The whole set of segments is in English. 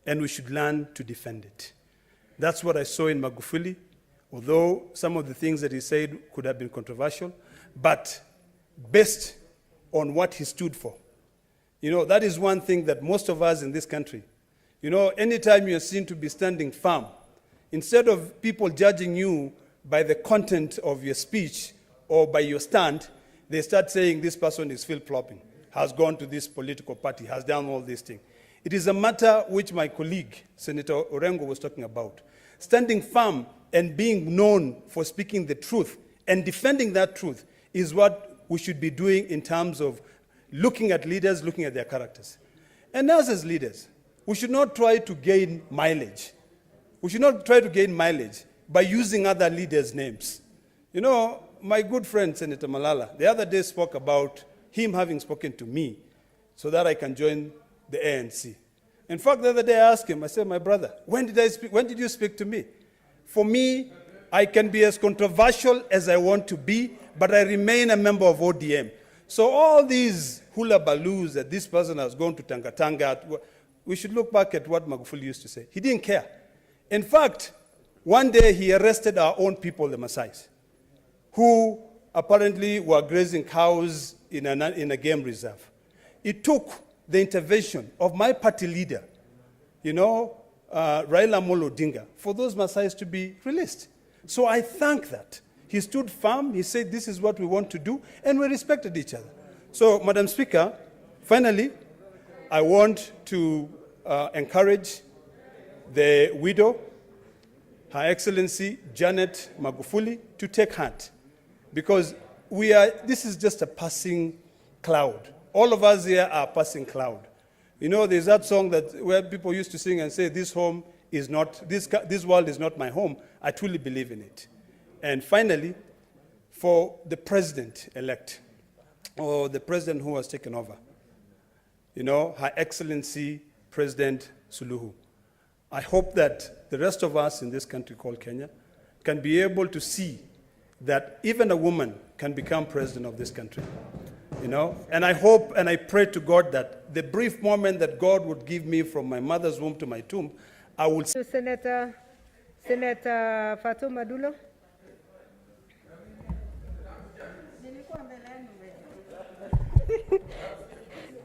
and we should learn to defend it. That's what I saw in Magufuli, although some of the things that he said could have been controversial, but based on what he stood for. That is one thing that most of us in this country, anytime you're seen to be standing firm, instead of people judging you by the content of your speech or by your stand, they start saying this person is flip-flopping, has gone to this political party, has done all these things. It is a matter which my colleague, Senator Orengo, was talking about. Standing firm and being known for speaking the truth and defending that truth is what we should be doing in terms of looking at leaders, looking at their characters. And us as leaders, we should not try to gain mileage. We should not try to gain mileage by using other leaders' names. My good friend, Senator Malala, the other day spoke about him having spoken to me so that I can join the ANC. In fact, the other day I asked him, I said, my brother, when did you speak to me? For me, I can be as controversial as I want to be, but I remain a member of ODM. So all these hula baloos that this person has gone to Tanga, we should look back at what Magufuli used to say. He didn't care. In fact, one day he arrested our own people, the Maasais, who apparently were grazing cows in a game reserve. It took the intervention of my party leader, Raila Amolo Odinga, for those Maasais to be released. So I thank that. He stood firm, he said this is what we want to do, and we respected each other. So, Madam Speaker, finally, I want to encourage the widow, Her Excellency Janet Magufuli, to take heart, because this is just a passing cloud. All of us here are passing cloud. There's that song where people used to sing and say, this world is not my home. I truly believe in it. And finally, for the president-elect, or the president who has taken over, Her Excellency President Suluhu, I hope that the rest of us in this country called Kenya can be able to see that even a woman can become president of this country. And I hope and I pray to God that the brief moment that God would give me from my mother's womb to my tomb, I will... Senator Fatuma Dulo.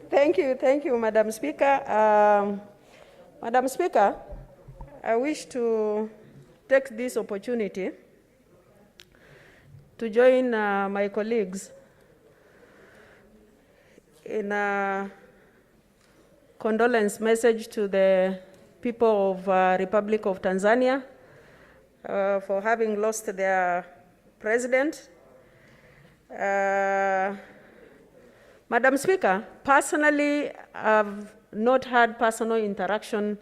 Thank you, Madam Speaker. Madam Speaker, I wish to take this opportunity to join my colleagues in a condolence message to the people of Republic of Tanzania for having lost their president. Madam Speaker, personally, I've not had personal interaction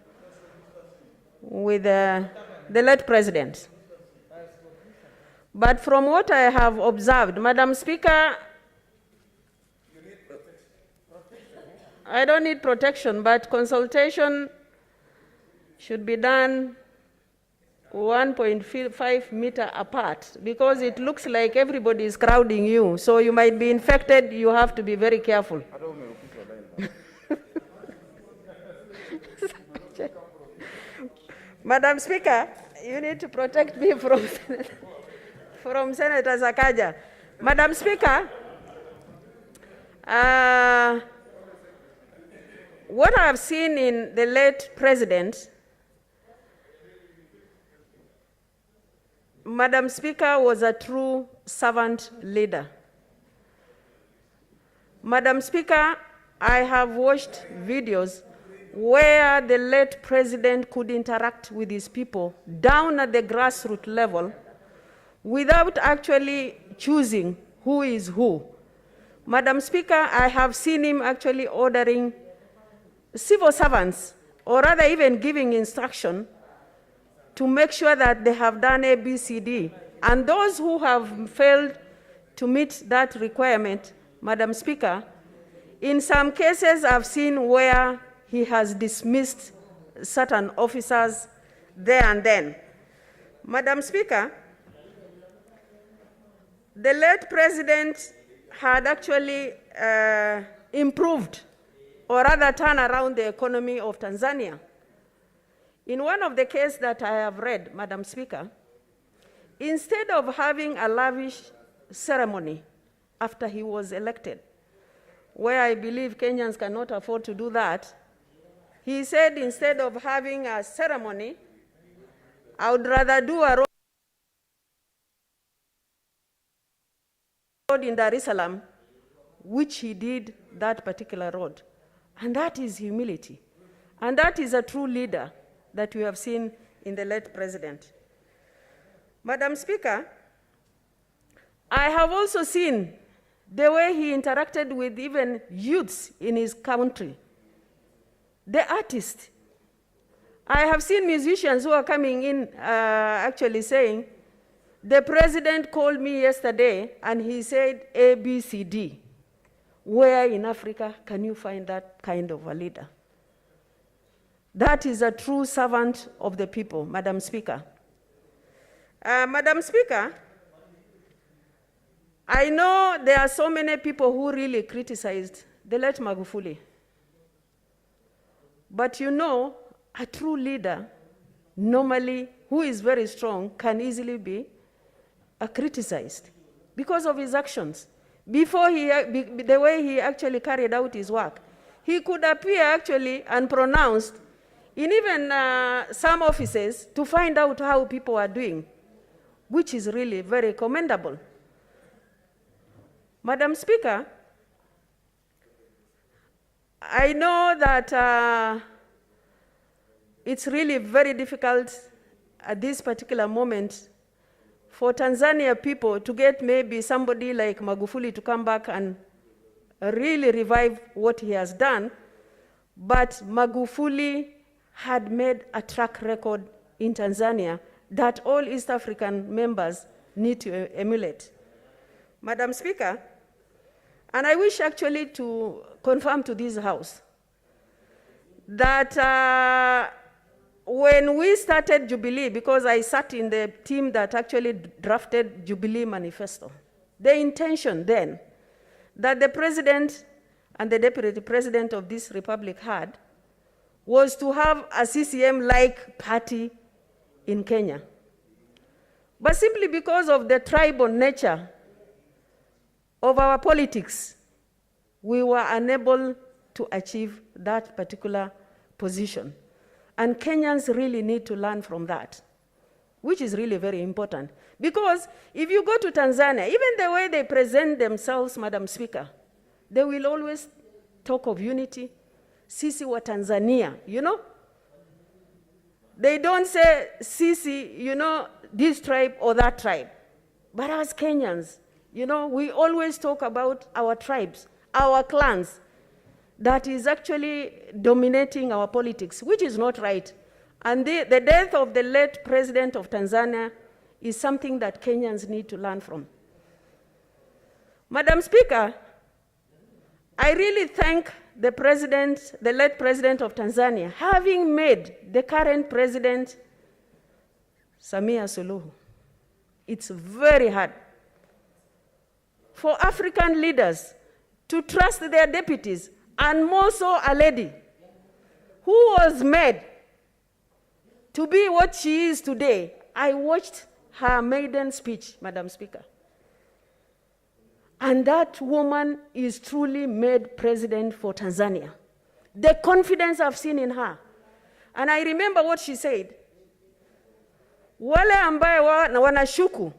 with the late president. But from what I have observed, Madam Speaker, I don't need protection, but consultation should be done 1.5 meters apart, because it looks like everybody is crowding you. So you might be infected, you have to be very careful. Madam Speaker, you need to protect me from Senator Sakaja. Madam Speaker, what I have seen in the late president, Madam Speaker, was a true servant leader. Madam Speaker, I have watched videos where the late president could interact with his people down at the grassroots level without actually choosing who is who. Madam Speaker, I have seen him actually ordering civil servants, or rather even giving instruction to make sure that they have done ABCD. And those who have failed to meet that requirement, Madam Speaker, in some cases I've seen where he has dismissed certain officers there and then. Madam Speaker, the late president had actually improved, or rather turn around the economy of Tanzania. In one of the cases that I have read, Madam Speaker, instead of having a lavish ceremony after he was elected, where I believe Kenyans cannot afford to do that, he said instead of having a ceremony, I would rather do a road in Dar es Salaam, which he did that particular road. And that is humility. And that is a true leader that we have seen in the late president. Madam Speaker, I have also seen the way he interacted with even youths in his country, the artists. I have seen musicians who are coming in actually saying, the president called me yesterday and he said A, B, C, D. Where in Africa can you find that kind of a leader? That is a true servant of the people, Madam Speaker. Madam Speaker, I know there are so many people who really criticized the late Magufuli. But you know, a true leader, normally, who is very strong, can easily be criticized because of his actions. Before the way he actually carried out his work, he could appear actually unpronounced in even some offices to find out how people are doing, which is really very commendable. Madam Speaker, I know that it's really very difficult at this particular moment for Tanzania people to get maybe somebody like Magufuli to come back and really revive what he has done. But Magufuli had made a track record in Tanzania that all East African members need to emulate. Madam Speaker, and I wish actually to confirm to this House that when we started Jubilee, because I sat in the team that actually drafted Jubilee Manifesto, the intention then that the president and the deputy president of this republic had was to have a CCM-like party in Kenya. But simply because of the tribal nature of our politics, we were unable to achieve that particular position. And Kenyans really need to learn from that, which is really very important. Because if you go to Tanzania, even the way they present themselves, Madam Speaker, they will always talk of unity. Sisi wa Tanzania, you know? They don't say Sisi, you know, this tribe or that tribe. But as Kenyans, you know, we always talk about our tribes, our clans, that is actually dominating our politics, which is not right. And the death of the late president of Tanzania is something that Kenyans need to learn from. Madam Speaker, I really thank the president, the late president of Tanzania, having made the current president, Samia Suluhu. It's very hard for African leaders to trust their deputies, and more so a lady who was made to be what she is today. I watched her maiden speech, Madam Speaker. And that woman is truly made president for Tanzania. The confidence I've seen in her. And I remember what she said. Wale ambaye wanashuku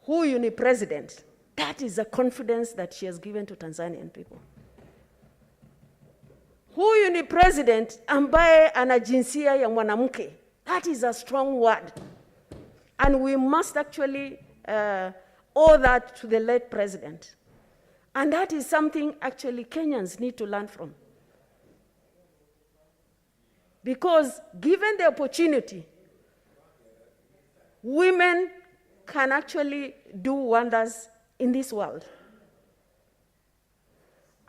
huyu ni president. That is the confidence that she has given to Tanzanian people. Huyu ni president ambaye ana jinsia ya mwanamke. That is a strong word. And we must actually owe that to the late president. And that is something actually Kenyans need to learn from. Because given the opportunity, women can actually do wonders in this world.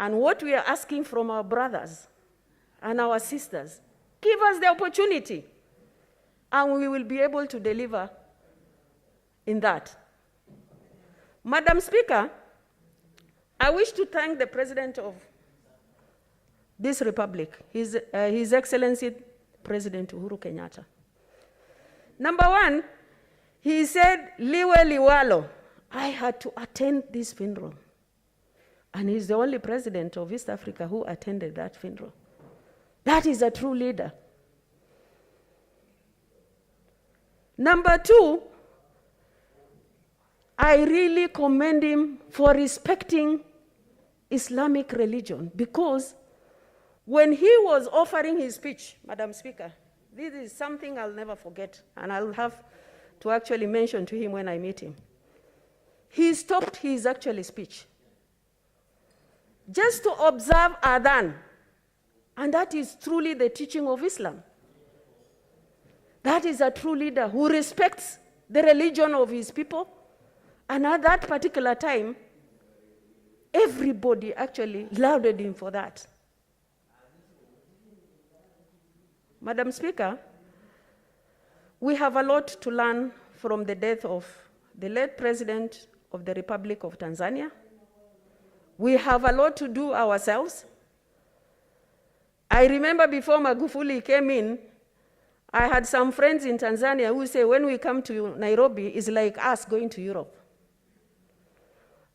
And what we are asking from our brothers and our sisters, give us the opportunity, and we will be able to deliver in that. Madam Speaker, I wish to thank the President of this Republic, His Excellency President Uhuru Kenyatta. Number one, he said, Liwe Liwalo, I had to attend this funeral. And he's the only president of East Africa who attended that funeral. That is a true leader. Number two, I really commend him for respecting Islamic religion, because when he was offering his speech, Madam Speaker, this is something I'll never forget, and I'll have to actually mention to him when I meet him. He stopped his actual speech just to observe Adhan, and that is truly the teaching of Islam. That is a true leader who respects the religion of his people. And at that particular time, everybody actually lauded him for that. Madam Speaker, we have a lot to learn from the death of the late President of the Republic of Tanzania. We have a lot to do ourselves. I remember before Magufuli came in, I had some friends in Tanzania who say when we come to Nairobi, it's like us going to Europe.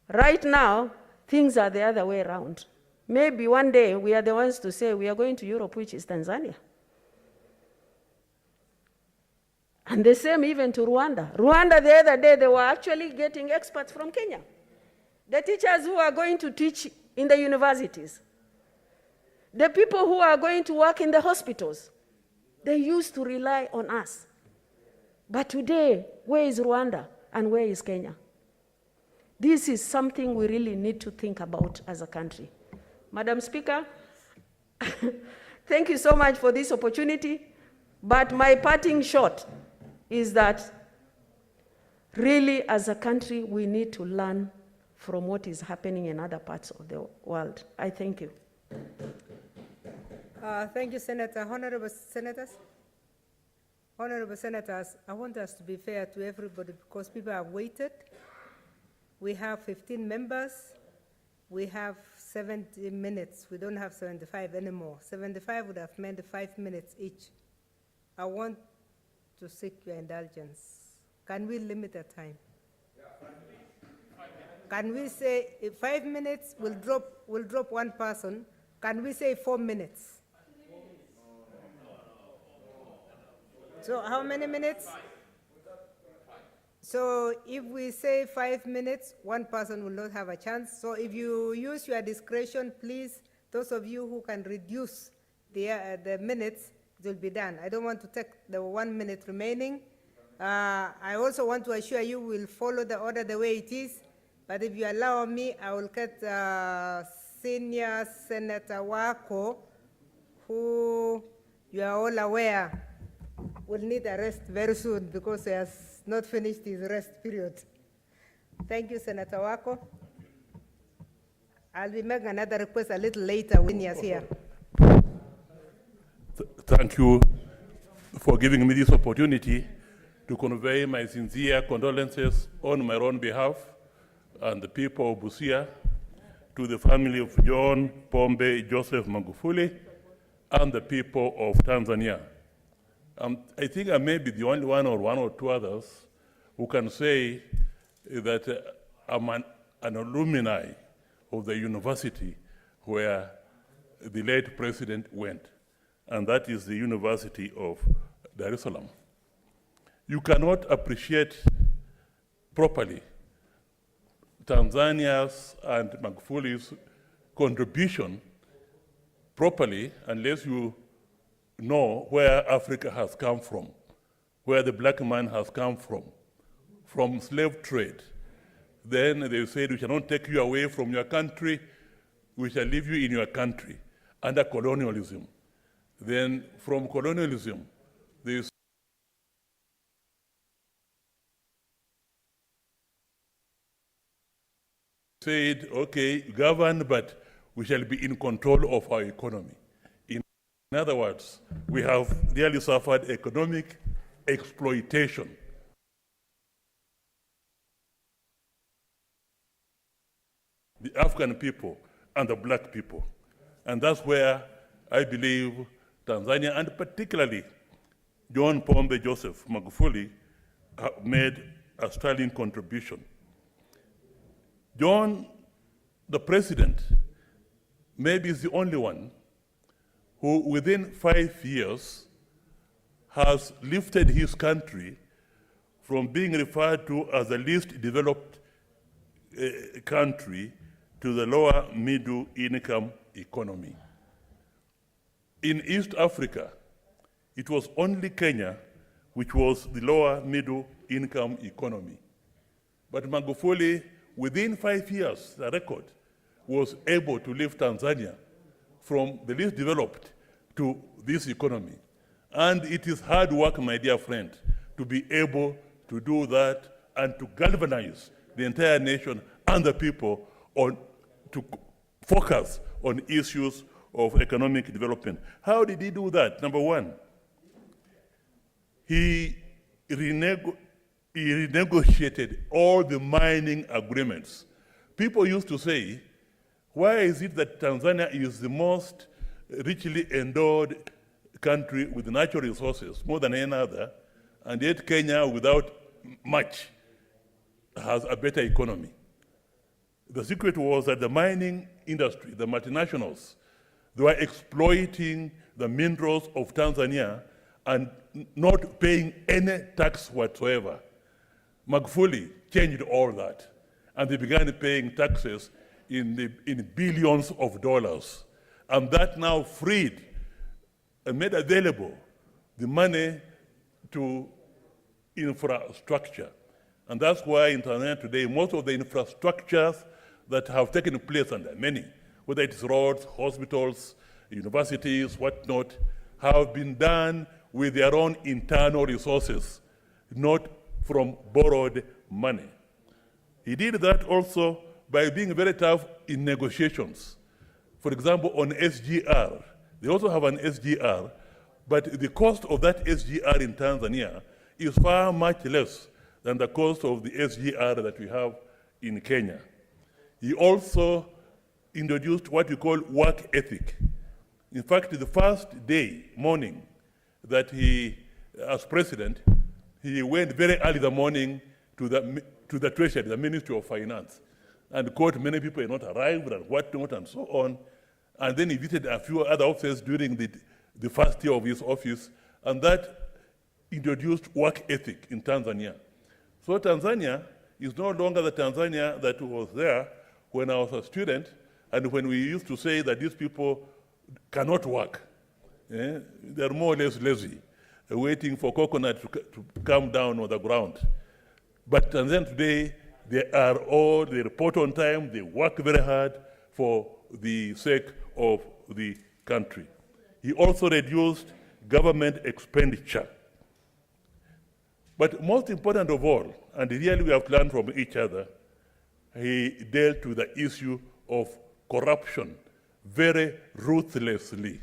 Right now, things are the other way around. Maybe one day we are the ones to say we are going to Europe, which is Tanzania. And the same even to Rwanda. Rwanda, the other day, they were actually getting experts from Kenya. The teachers who are going to teach in the universities. The people who are going to work in the hospitals. They used to rely on us. But today, where is Rwanda and where is Kenya? This is something we really need to think about as a country. Madam Speaker, thank you so much for this opportunity, but my parting shot is that really as a country, we need to learn from what is happening in other parts of the world. I thank you. Thank you, Senator. Honorable Senators. Honorable Senators, I want us to be fair to everybody because people have waited. We have 15 members. We have 70 minutes. We don't have 75 anymore. 75 would have meant 5 minutes each. I want to seek your indulgence. Can we limit the time? Can we say 5 minutes, we'll drop one person. Can we say 4 minutes? So how many minutes? So if we say 5 minutes, one person will not have a chance. So if you use your discretion, please, those of you who can reduce the minutes, it will be done. I don't want to take the 1 minute remaining. I also want to assure you we'll follow the order the way it is. But if you allow me, I will get Senior Senator Wako, who you are all aware will need a rest very soon because he has not finished his rest period. Thank you, Senator Wako. I'll be making another request a little later when he is here. Thank you for giving me this opportunity to convey my sincere condolences on my own behalf and the people of Busia to the family of John Pombe Joseph Magufuli and the people of Tanzania. I think I may be the only one or two others who can say that I'm an alumni of the university where the late president went, and that is the University of Dar es Salaam. You cannot appreciate properly Tanzania's and Magufuli's contribution properly unless you know where Africa has come from, where the black man has come from slave trade. Then they said, we shall not take you away from your country, we shall leave you in your country under colonialism. Then from colonialism, they said, okay, govern, but we shall be in control of our economy. In other words, we have really suffered economic exploitation. The African people and the black people. And that's where I believe Tanzania, and particularly John Pombe Joseph Magufuli made a sterling contribution. John, the president, maybe is the only one who within 5 years has lifted his country from being referred to as the least developed country to the lower middle income economy. In East Africa, it was only Kenya which was the lower middle income economy. But Magufuli, within 5 years, the record, was able to lift Tanzania from the least developed to this economy. And it is hard work, my dear friend, to be able to do that and to galvanize the entire nation and the people to focus on issues of economic development. How did he do that? Number one, he renegotiated all the mining agreements. People used to say, why is it that Tanzania is the most richly endowed country with natural resources, more than any other, and yet Kenya, without much, has a better economy? The secret was that the mining industry, the multinationals, they were exploiting the minerals of Tanzania and not paying any tax whatsoever. Magufuli changed all that, and they began paying taxes in billions of dollars. And that now freed and made available the money to infrastructure. And that's why in Tanzania today, most of the infrastructures that have taken place, and there are many, whether it's roads, hospitals, universities, whatnot, have been done with their own internal resources, not from borrowed money. He did that also by being very tough in negotiations. For example, on SGR, they also have an SGR, but the cost of that SGR in Tanzania is far much less than the cost of the SGR that we have in Kenya. He also introduced what we call work ethic. In fact, the first day, morning, that he, as president, he went very early in the morning to the Treasury, the Ministry of Finance, and caught many people had not arrived and whatnot and so on. And then he visited a few other offices during the first year of his office, and that introduced work ethic in Tanzania. So Tanzania is no longer the Tanzania that was there when I was a student, and when we used to say that these people cannot work. They're more or less lazy, waiting for coconut to come down on the ground. But Tanzania today, they report on time, they work very hard for the sake of the country. He also reduced government expenditure. But most important of all, and really we have learned from each other, he dealt with the issue of corruption very ruthlessly.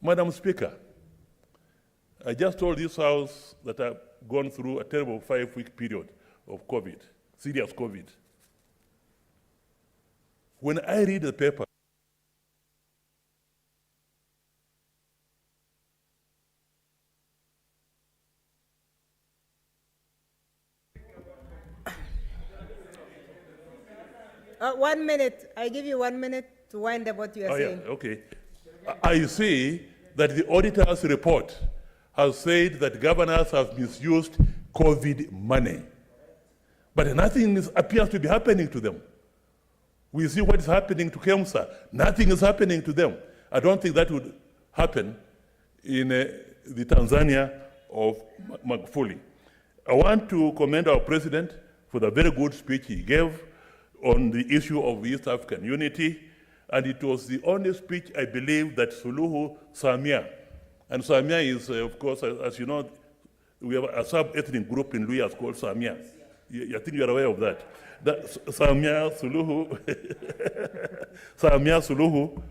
Madam Speaker, I just told this House that I've gone through a terrible 5-week period of COVID, serious COVID. When I read the paper, 1 minute. I give you 1 minute to wind up what you are saying. Yeah, okay. I see that the auditor's report has said that governors have misused COVID money. But nothing appears to be happening to them. We see what is happening to KEMSA. Nothing is happening to them. I don't think that would happen in the Tanzania of Magufuli. I want to commend our president for the very good speech he gave on the issue of East African unity. And it was the only speech, I believe, that Suluhu Samia, and Samia is, of course, as you know, we have a sub-ethnic group in Luhya called Samia. I think you're aware of that. Samia Suluhu, Samia Suluhu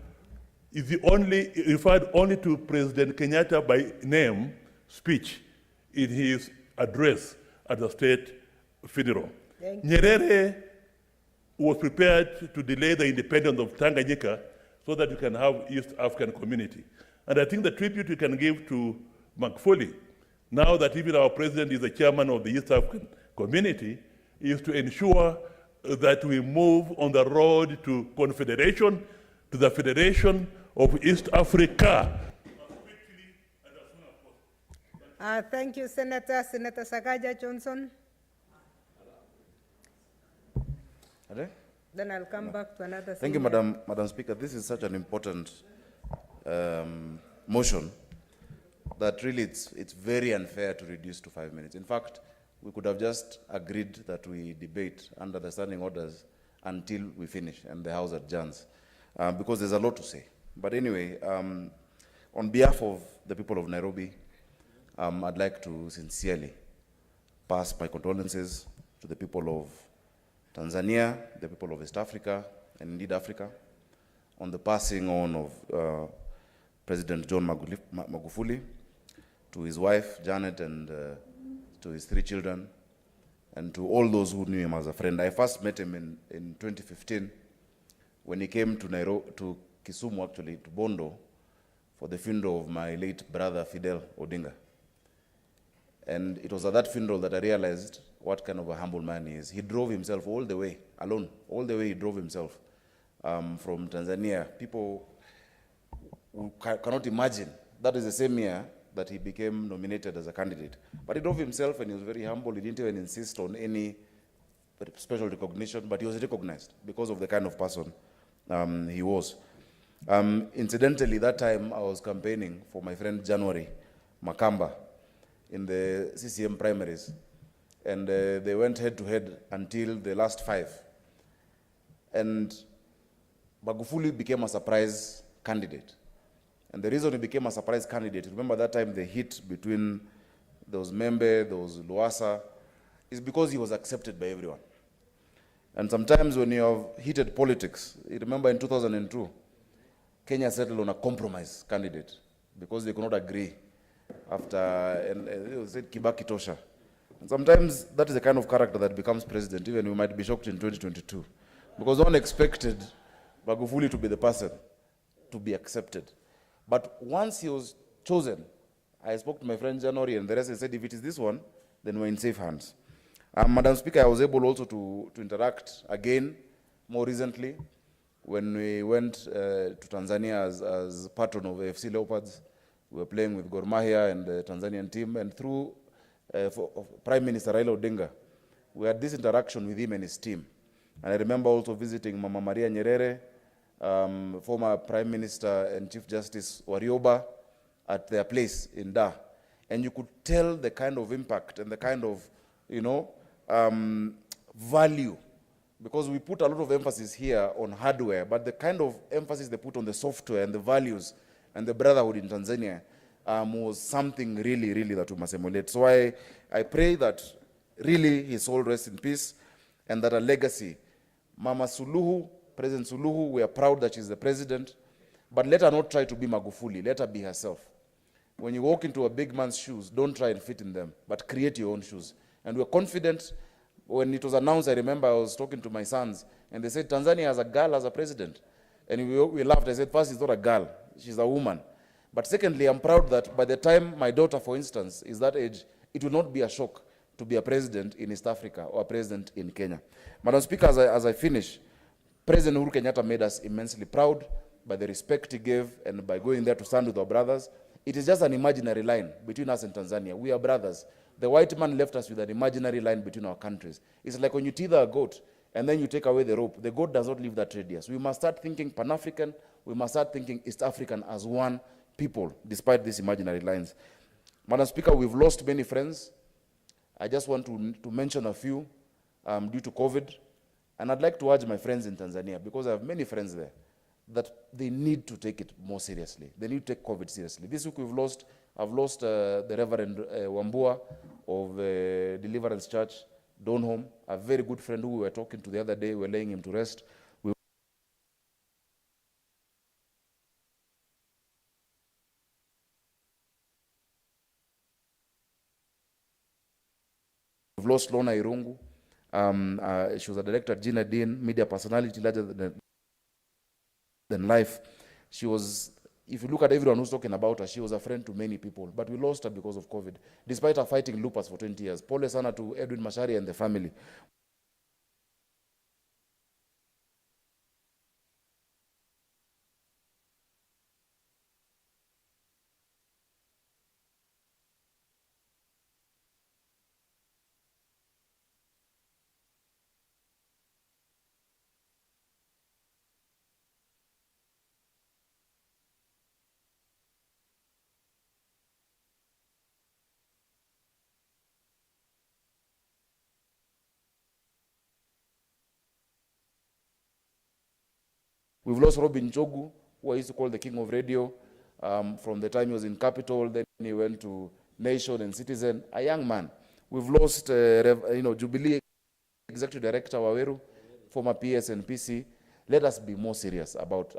is the only, referred only to President Kenyatta by name speech in his address at the state funeral. Nyerere was prepared to delay the independence of Tanganyika so that you can have East African community. And I think the tribute we can give to Magufuli, now that even our president is the chairman of the East African community, is to ensure that we move on the road to confederation, to the Federation of East Africa. Thank you, Senator. Senator Sakaja Johnson. Then I'll come back to another. Thank you, Madam Speaker. This is such an important motion that really it's very unfair to reduce to 5 minutes. In fact, we could have just agreed that we debate under the standing orders until we finish and the House adjourns, because there's a lot to say. But anyway, on behalf of the people of Nairobi, I'd like to sincerely pass my condolences to the people of Tanzania, the people of East Africa, and indeed Africa, on the passing on of President John Magufuli, to his wife, Janet, and to his 3 children, and to all those who knew him as a friend. I first met him in 2015 when he came to to Kisumu, actually, to Bondo, for the funeral of my late brother, Fidel Odinga. And it was at that funeral that I realized what kind of a humble man he is. He drove himself all the way, alone, all the way he drove himself from Tanzania. People cannot imagine. That is the same year that he became nominated as a candidate. But he drove himself and he was very humble. He didn't even insist on any special recognition, but he was recognized because of the kind of person he was. Incidentally, that time I was campaigning for my friend January Makamba in the CCM primaries. And they went head to head until the last 5. And Magufuli became a surprise candidate. And the reason he became a surprise candidate, remember that time the hit between those Membe, those Luasa, is because he was accepted by everyone. And sometimes when you have heated politics, you remember in 2002, Kenya settled on a compromise candidate because they could not agree after, and they said Kibaki Tosha. And sometimes that is the kind of character that becomes president. Even we might be shocked in 2022. Because no one expected Magufuli to be the person to be accepted. But once he was chosen, I spoke to my friend January and the rest, and said, if it is this one, then we're in safe hands. Madam Speaker, I was able also to interact again more recently when we went to Tanzania as patron of AFC Leopards. We were playing with Gor Mahia and the Tanzanian team, and through Prime Minister Raila Odinga, we had this interaction with him and his team. And I remember also visiting Mama Maria Nyerere, former Prime Minister and Chief Justice Warioba, at their place in Dar. And you could tell the kind of impact and the kind of, value, because we put a lot of emphasis here on hardware, but the kind of emphasis they put on the software and the values and the brotherhood in Tanzania was something really, really that we must emulate. So I pray that really his soul rests in peace and that a legacy. Mama Suluhu, President Suluhu, we are proud that she's the president, but let her not try to be Magufuli, let her be herself. When you walk into a big man's shoes, don't try and fit in them, but create your own shoes. And we're confident. When it was announced, I remember I was talking to my sons, and they said, Tanzania has a girl as a president. And we laughed. I said, first, she's not a girl, she's a woman. But secondly, I'm proud that by the time my daughter, for instance, is that age, it will not be a shock to be a president in East Africa or a president in Kenya. Madam Speaker, as I finish, President Uhuru Kenyatta made us immensely proud by the respect he gave and by going there to stand with our brothers. It is just an imaginary line between us and Tanzania. We are brothers. The white man left us with an imaginary line between our countries. It's like when you tether a goat and then you take away the rope. The goat does not leave that radius. We must start thinking Pan-African. We must start thinking East African as one people, despite these imaginary lines. Madam Speaker, we've lost many friends. I just want to mention a few due to COVID. And I'd like to urge my friends in Tanzania, because I have many friends there, that they need to take it more seriously. They need to take COVID seriously. This week I've lost the Reverend Wambua of Deliverance Church, Donholm, a very good friend who we were talking to the other day. We were laying him to rest. We've lost Lona Irungu. She was a director at Gina Dean, media personality larger than life. She was if you look at everyone who's talking about her, she was a friend to many people, but we lost her because of COVID, despite her fighting lupus for 20 years. Pole sana to Edwin Mashari and the family. We've lost Robin Jogu, who I used to call the king of radio, from the time he was in Capital, then he went to Nation and Citizen, a young man. We've lost, Jubilee Executive Director Waweru, former PS and PC. Let us be more serious about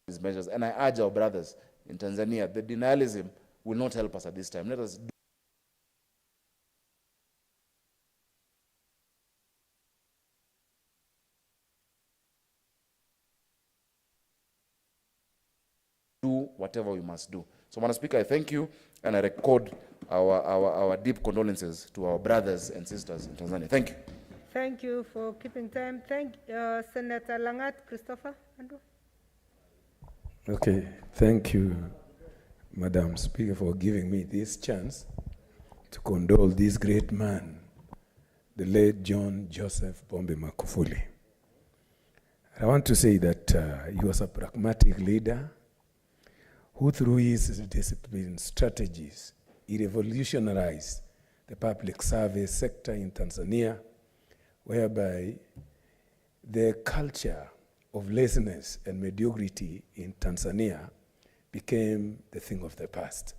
these measures. And I urge our brothers in Tanzania, the denialism will not help us at this time. Let us do whatever we must do. So, Madam Speaker, I thank you, and I record our deep condolences to our brothers and sisters in Tanzania. Thank you. Thank you for keeping time. Thank Senator Langat, Christopher. Andrew. Okay, thank you, Madam Speaker, for giving me this chance to condole this great man, the late John Joseph Pombe Magufuli. I want to say that he was a pragmatic leader who, through his disciplined strategies, he revolutionized the public service sector in Tanzania, whereby the culture of laziness and mediocrity in Tanzania became the thing of the past.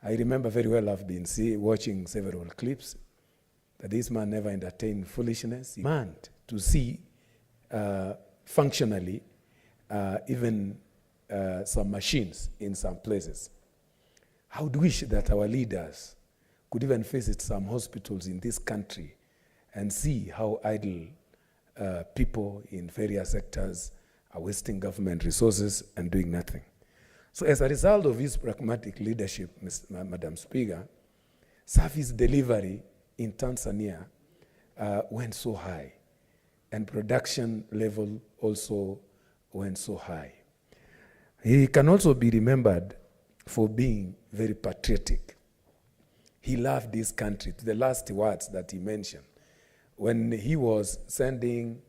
I remember very well, I've been watching several clips, that this man never entertained foolishness. He meant to see functionally even some machines in some places. I would wish that our leaders could even visit some hospitals in this country and see how idle people in various sectors are wasting government resources and doing nothing. So as a result of his pragmatic leadership, Madam Speaker, service delivery in Tanzania went so high, and production level also went so high. He can also be remembered for being very patriotic. He loved this country, to the last words that he mentioned. When he was sending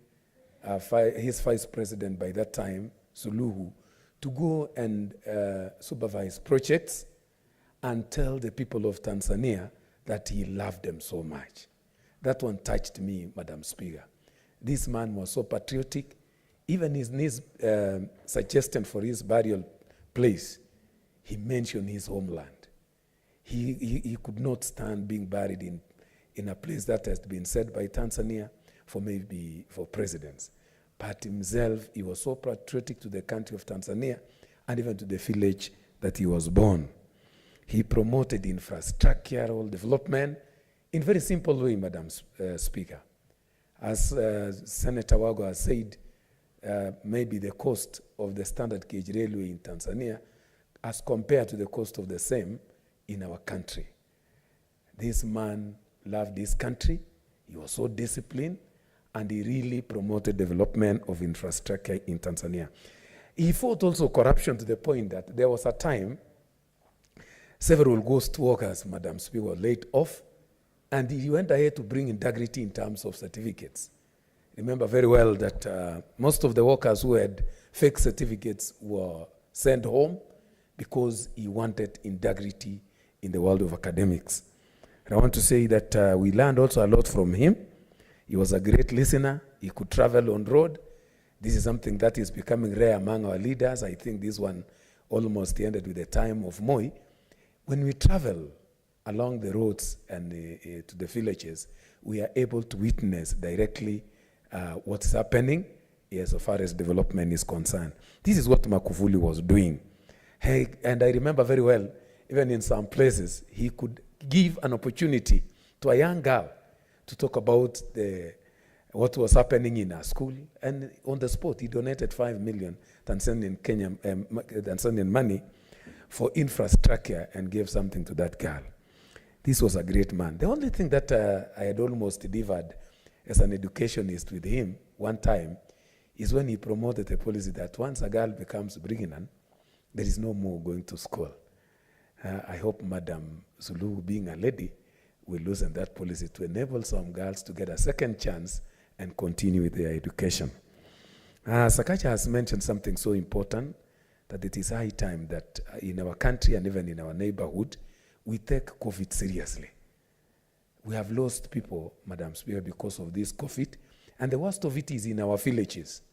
his vice president by that time, Suluhu, to go and supervise projects and tell the people of Tanzania that he loved them so much. That one touched me, Madam Speaker. This man was so patriotic. Even his suggestion for his burial place, he mentioned his homeland. He could not stand being buried in a place that has been said by Tanzania for presidents. But himself, he was so patriotic to the country of Tanzania and even to the village that he was born. He promoted infrastructural development in very simple way, Madam Speaker. As Senator Wago has said, maybe the cost of the standard gauge railway in Tanzania as compared to the cost of the same in our country. This man loved this country. He was so disciplined, and he really promoted development of infrastructure in Tanzania. He fought also corruption to the point that there was a time several ghost workers, Madam Speaker, were laid off, and he went ahead to bring integrity in terms of certificates. Remember very well that most of the workers who had fake certificates were sent home because he wanted integrity in the world of academics. And I want to say that we learned also a lot from him. He was a great listener. He could travel on road. This is something that is becoming rare among our leaders. I think this one almost ended with the time of Moi. When we travel along the roads and to the villages, we are able to witness directly what's happening as far as development is concerned. This is what Magufuli was doing. And I remember very well, even in some places, he could give an opportunity to a young girl to talk about what was happening in her school. And on the spot, he donated 5 million Tanzanian money for infrastructure and gave something to that girl. This was a great man. The only thing that I had almost differed as an educationist with him one time is when he promoted a policy that once a girl becomes pregnant, there is no more going to school. I hope Madam Zulu, being a lady, will loosen that policy to enable some girls to get a second chance and continue with their education. Sakaja has mentioned something so important, that it is high time that in our country and even in our neighborhood, we take COVID seriously. We have lost people, Madam Speaker, because of this COVID, and the worst of it is in our villages.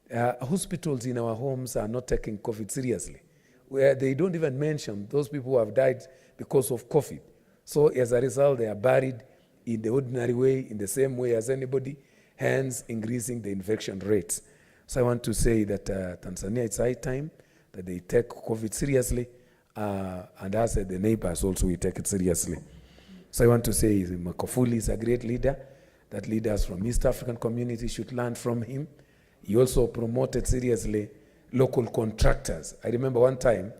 Hospitals in our homes are not taking COVID seriously, where they don't even mention those people who have died because of COVID. So as a result, they are buried in the ordinary way, in the same way as anybody, hence increasing the infection rates. So I want to say that Tanzania, it's high time that they take COVID seriously, and as the neighbors also, we take it seriously. So I want to say Magufuli is a great leader, that leaders from East African community should learn from him. He also promoted seriously local contractors. I remember one time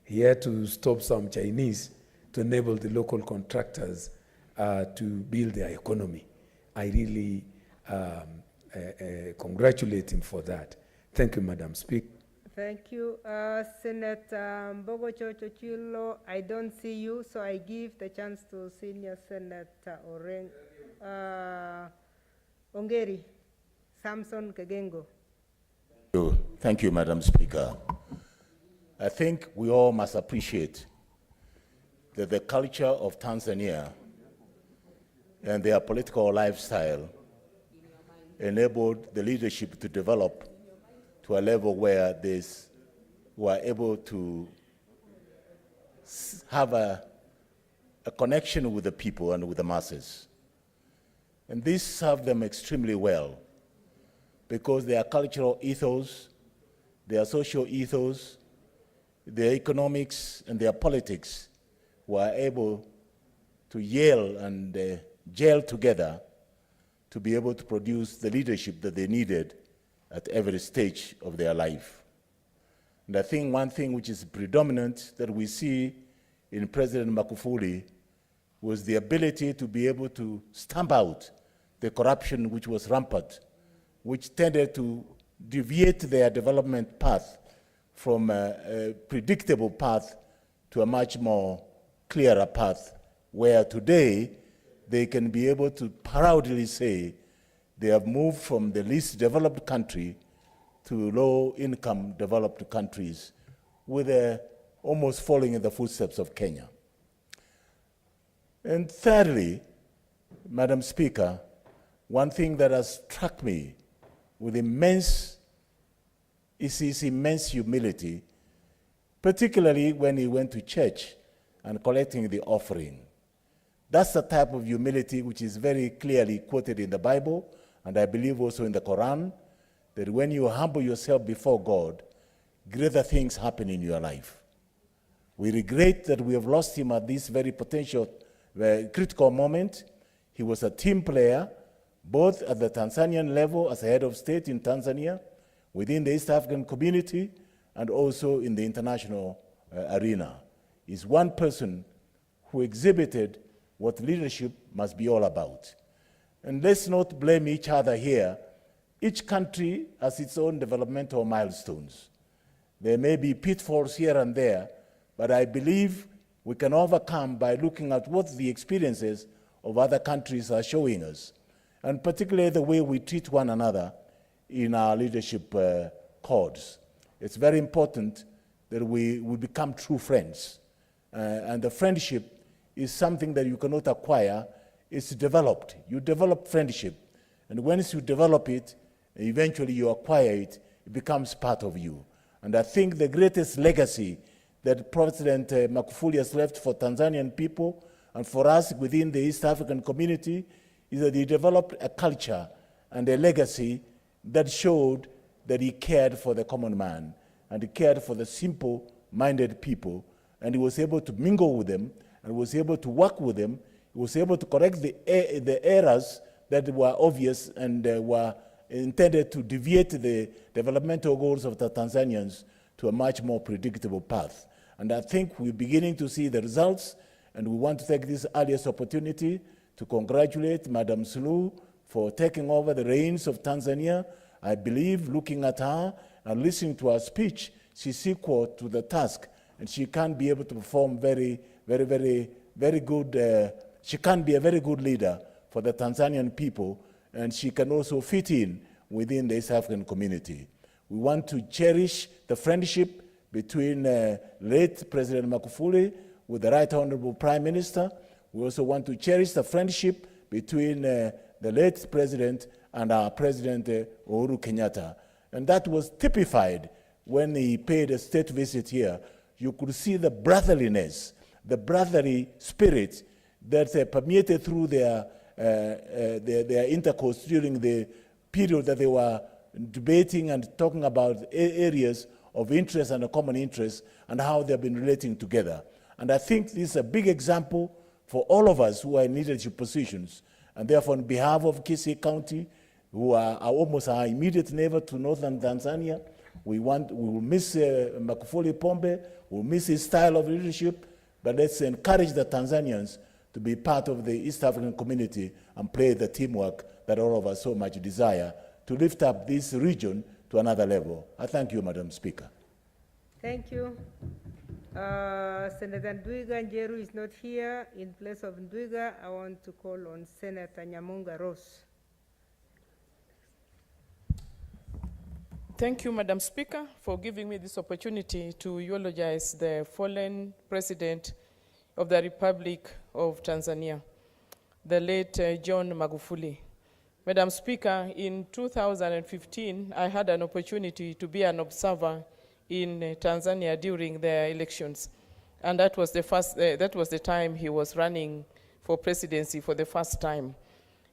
he had to stop some Chinese to enable the local contractors to build their economy. I really congratulate him for that. Thank you, Madam Speaker. Thank you. Senator Mbogo Chocho Chilo, I don't see you, so I give the chance to Senior Senator Ongeri, Samson Kegengo. Thank you, Madam Speaker. I think we all must appreciate that the culture of Tanzania and their political lifestyle enabled the leadership to develop to a level where they were able to have a connection with the people and with the masses. And this served them extremely well because their cultural ethos, their social ethos, their economics, and their politics were able to yell and gel together to be able to produce the leadership that they needed at every stage of their life. And I think one thing which is predominant that we see in President Magufuli was the ability to be able to stamp out the corruption which was rampant, which tended to deviate their development path from a predictable path to a much more clearer path, where today they can be able to proudly say they have moved from the least developed country to low-income developed countries, with almost following in the footsteps of Kenya. And thirdly, Madam Speaker, one thing that has struck me with immense humility, particularly when he went to church and collecting the offering. That's the type of humility which is very clearly quoted in the Bible, and I believe also in the Quran, that when you humble yourself before God, greater things happen in your life. We regret that we have lost him at this very potential, very critical moment. He was a team player, both at the Tanzanian level as a head of state in Tanzania, within the East African community, and also in the international arena. He's one person who exhibited what leadership must be all about. And let's not blame each other here. Each country has its own developmental milestones. There may be pitfalls here and there, but I believe we can overcome by looking at what the experiences of other countries are showing us, and particularly the way we treat one another in our leadership codes. It's very important that we become true friends. And the friendship is something that you cannot acquire, it's developed. You develop friendship, and once you develop it, eventually you acquire it, it becomes part of you. And I think the greatest legacy that President Magufuli has left for Tanzanian people and for us within the East African community is that he developed a culture and a legacy that showed that he cared for the common man and he cared for the simple-minded people, and he was able to mingle with them and was able to work with them. He was able to correct the errors that were obvious and were intended to deviate the developmental goals of the Tanzanians to a much more predictable path. And I think we're beginning to see the results, and we want to take this earliest opportunity to congratulate Madam Suluhu for taking over the reins of Tanzania. I believe, looking at her and listening to her speech, she's equal to the task, and she can be able to perform very good. She can be a very good leader for the Tanzanian people, and she can also fit in within the East African community. We want to cherish the friendship between late President Magufuli with the Right Honorable Prime Minister. We also want to cherish the friendship between the late President and our President Uhuru Kenyatta. And that was typified when he paid a state visit here. You could see the brotherliness, the brotherly spirit that permeated through their intercourse during the period that they were debating and talking about areas of interest and a common interest and how they've been relating together. And I think this is a big example for all of us who are in leadership positions. And therefore, on behalf of Kisii County, who are almost our immediate neighbor to northern Tanzania, we will miss Magufuli Pombe, we'll miss his style of leadership, but let's encourage the Tanzanians to be part of the East African community and play the teamwork that all of us so much desire to lift up this region to another level. I thank you, Madam Speaker. Thank you. Senator Ndwiga Njeru is not here. In place of Ndwiga, I want to call on Senator Nyamunga Ross. Thank you, Madam Speaker, for giving me this opportunity to eulogize the fallen President of the Republic of Tanzania, the late John Magufuli. Madam Speaker, in 2015, I had an opportunity to be an observer in Tanzania during the elections, and that was the time he was running for presidency for the first time.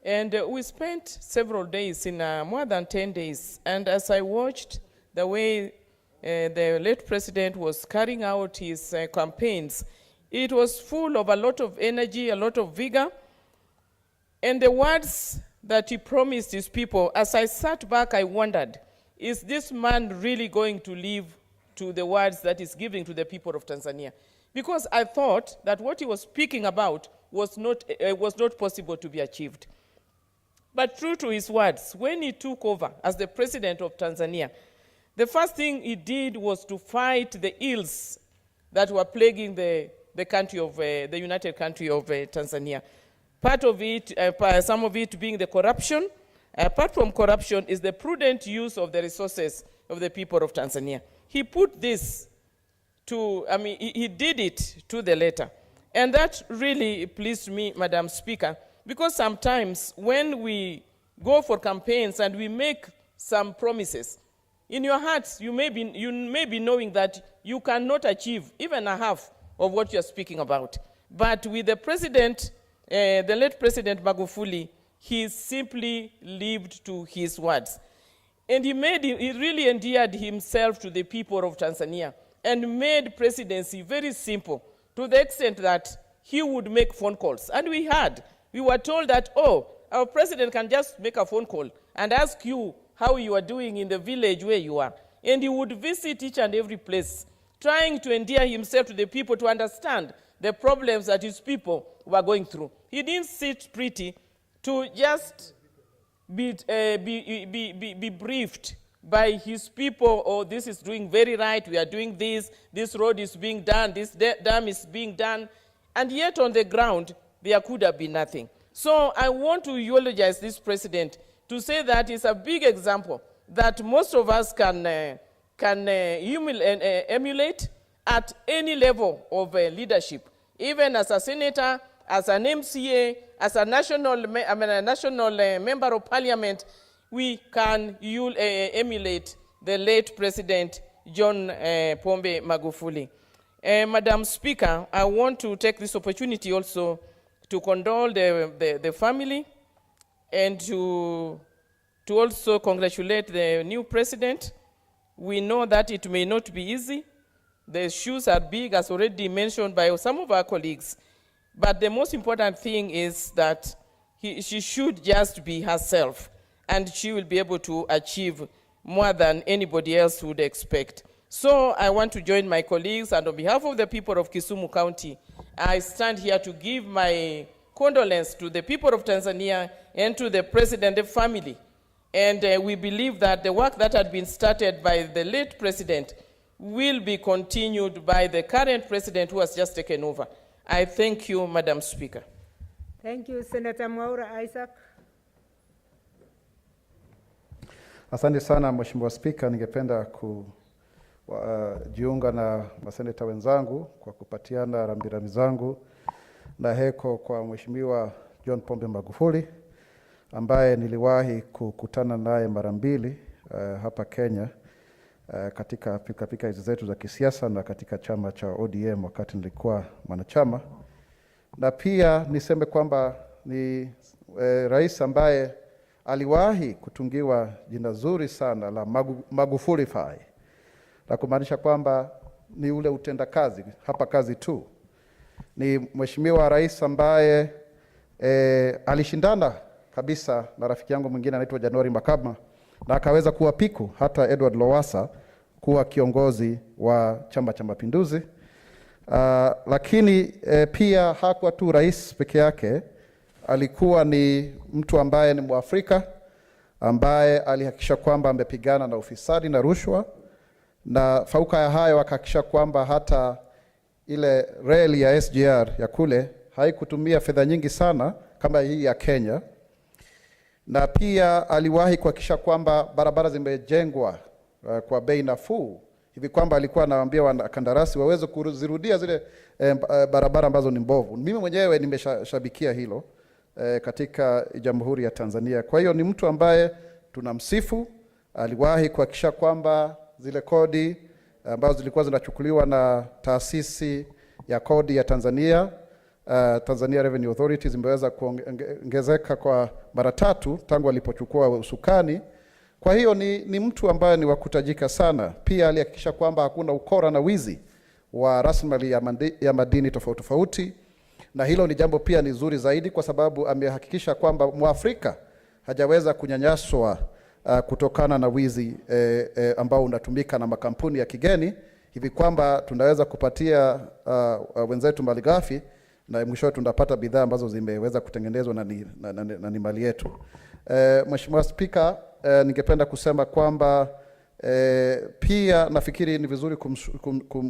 And we spent several days, more than 10 days, and as I watched the way the late president was carrying out his campaigns, it was full of a lot of energy, a lot of vigor, and the words that he promised his people, as I sat back, I wondered, is this man really going to live to the words that he's giving to the people of Tanzania? Because I thought that what he was speaking about was not possible to be achieved. But true to his words, when he took over as the president of Tanzania, the first thing he did was to fight the ills that were plaguing the country of the United Country of Tanzania. Part of it, some of it being the corruption. Apart from corruption is the prudent use of the resources of the people of Tanzania. He put this to, he did it to the letter. And that really pleased me, Madam Speaker, because sometimes when we go for campaigns and we make some promises, in your hearts you may be knowing that you cannot achieve even a half of what you're speaking about. But with the president, the late President Magufuli, he simply lived to his words. And he really endeared himself to the people of Tanzania and made presidency very simple to the extent that he would make phone calls. And we were told that, oh, our president can just make a phone call and ask you how you are doing in the village where you are. And he would visit each and every place, trying to endear himself to the people to understand the problems that his people were going through. He didn't sit pretty to just be briefed by his people, oh, this is doing very right, we are doing this road is being done, this dam is being done, and yet on the ground, there could have been nothing. So I want to eulogize this president to say that it's a big example that most of us can emulate at any level of leadership, even as a senator, as an MCA, as a national member of parliament. We can emulate the late President John Pombe Magufuli. Madam Speaker, I want to take this opportunity also to condole the family and to also congratulate the new president. We know that it may not be easy. The shoes are big, as already mentioned by some of our colleagues. But the most important thing is that she should just be herself, and she will be able to achieve more than anybody else would expect. So I want to join my colleagues, and on behalf of the people of Kisumu County, I stand here to give my condolence to the people of Tanzania and to the president and family. And we believe that the work that had been started by the late president will be continued by the current president who has just taken over. I thank you, Madam Speaker. Thank you, Senator Mwaura Isaac. Asante sana Mheshimiwa Spika, ningependa kujiunga na maseneta wenzangu kwa kupatiana rambirambi zangu na heko kwa Mheshimiwa John Pombe Magufuli ambaye niliwahi kukutana naye mara mbili hapa Kenya katika pika hizi zetu za kisiasa na katika chama cha ODM wakati nilikuwa mwanachama. Na pia niseme kwamba ni rais ambaye aliwahi kutungiwa jina zuri sana la Magufulify, la kumaanisha kwamba ni ule utendakazi, hapa kazi tu. Ni mheshimiwa rais ambaye alishindana kabisa na rafiki yangu mwingine anaitwa January Makama, na akaweza kuwa piku hata Edward Lowassa kuwa kiongozi wa Chama cha Mapinduzi. Lakini pia hakuwa tu rais peke yake, alikuwa ni mtu ambaye ni Mwafrika ambaye alihakikisha kwamba amepigana na ufisadi na rushwa, na fauka ya hayo akahakikisha kwamba hata ile reli ya SGR ya kule haikutumia fedha nyingi sana kama hii ya Kenya. Na pia aliwahi kuhakikisha kwamba barabara zimejengwa kwa bei nafuu, hivi kwamba alikuwa anawaambia wanakandarasi waweze kuzirudia zile barabara ambazo ni mbovu. Mimi mwenyewe nimeshabikia hilo katika Jamhuri ya Tanzania. Kwa hiyo ni mtu ambaye tunamsifu. Aliwahi kuhakikisha kwamba zile kodi ambazo zilikuwa zinachukuliwa na taasisi ya kodi ya Tanzania, Tanzania Revenue Authority, zimeweza kuongezeka kwa mara 3 tangu alipochukua usukani. Kwa hiyo ni mtu ambaye ni wakutajika sana. Pia alihakikisha kwamba hakuna ukora na wizi wa rasilimali ya madini tofauti, na hilo ni jambo pia ni zuri zaidi, kwa sababu amehakikisha kwamba Mwafrika hajaweza kunyanyaswa kutokana na wizi ambao unatumika na makampuni ya kigeni, hivi kwamba tunaweza kupatia wenzetu malighafi na mwisho tunapata bidhaa ambazo zimeweza kutengenezwa na ni mali yetu. Mheshimiwa Spika, ningependa kusema kwamba pia nafikiri ni vizuri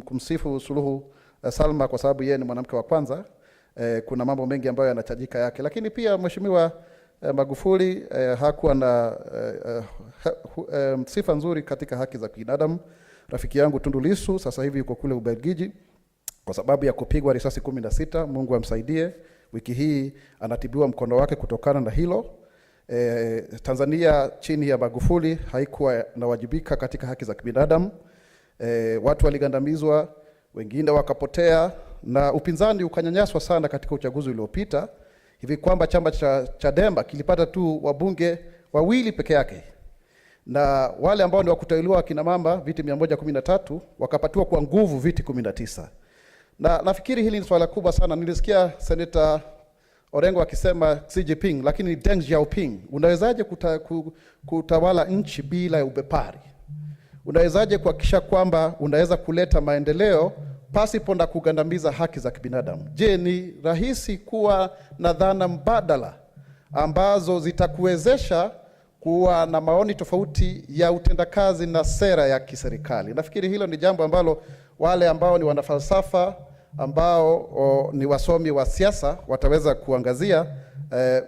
kumsifu Suluhu Salma kwa sababu yeye ni mwanamke wa kwanza. Kuna mambo mengi ambayo yanatajika yake, lakini pia Mheshimiwa Magufuli hakuwa na sifa nzuri katika haki za binadamu. Rafiki yangu Tundu Lissu sasa hivi yuko kule Ubelgiji kwa sababu ya kupigwa risasi 16. Mungu amsaidie. Wiki hii anatibiwa mkono wake kutokana na hilo. Tanzania chini ya Magufuli haikuwa inawajibika katika haki za binadamu. Watu waligandamizwa, wengine wakapotea, na upinzani ukanyanyaswa sana katika uchaguzi uliopita, hivi kwamba chama cha Chadema kilipata tu wabunge 2 peke yake, na wale ambao ni wakuteuliwa kina mama viti 113 wakapatiwa kwa nguvu viti 19. Na nafikiri hili ni swala kubwa sana. Nilisikia Senator Orengo akisema Xi Jinping, lakini Deng Xiaoping. Unawezaje kutawala nchi bila ubepari? Unawezaje kuhakikisha kwamba unaweza kuleta maendeleo pasipo na kugandamiza haki za kibinadamu? Je, ni rahisi kuwa na dhana mbadala ambazo zitakuwezesha kuwa na maoni tofauti ya utendakazi na sera ya kiserikali? Nafikiri hilo ni jambo ambalo wale ambao ni wanafalsafa, ambao ni wasomi wa siasa wataweza kuangazia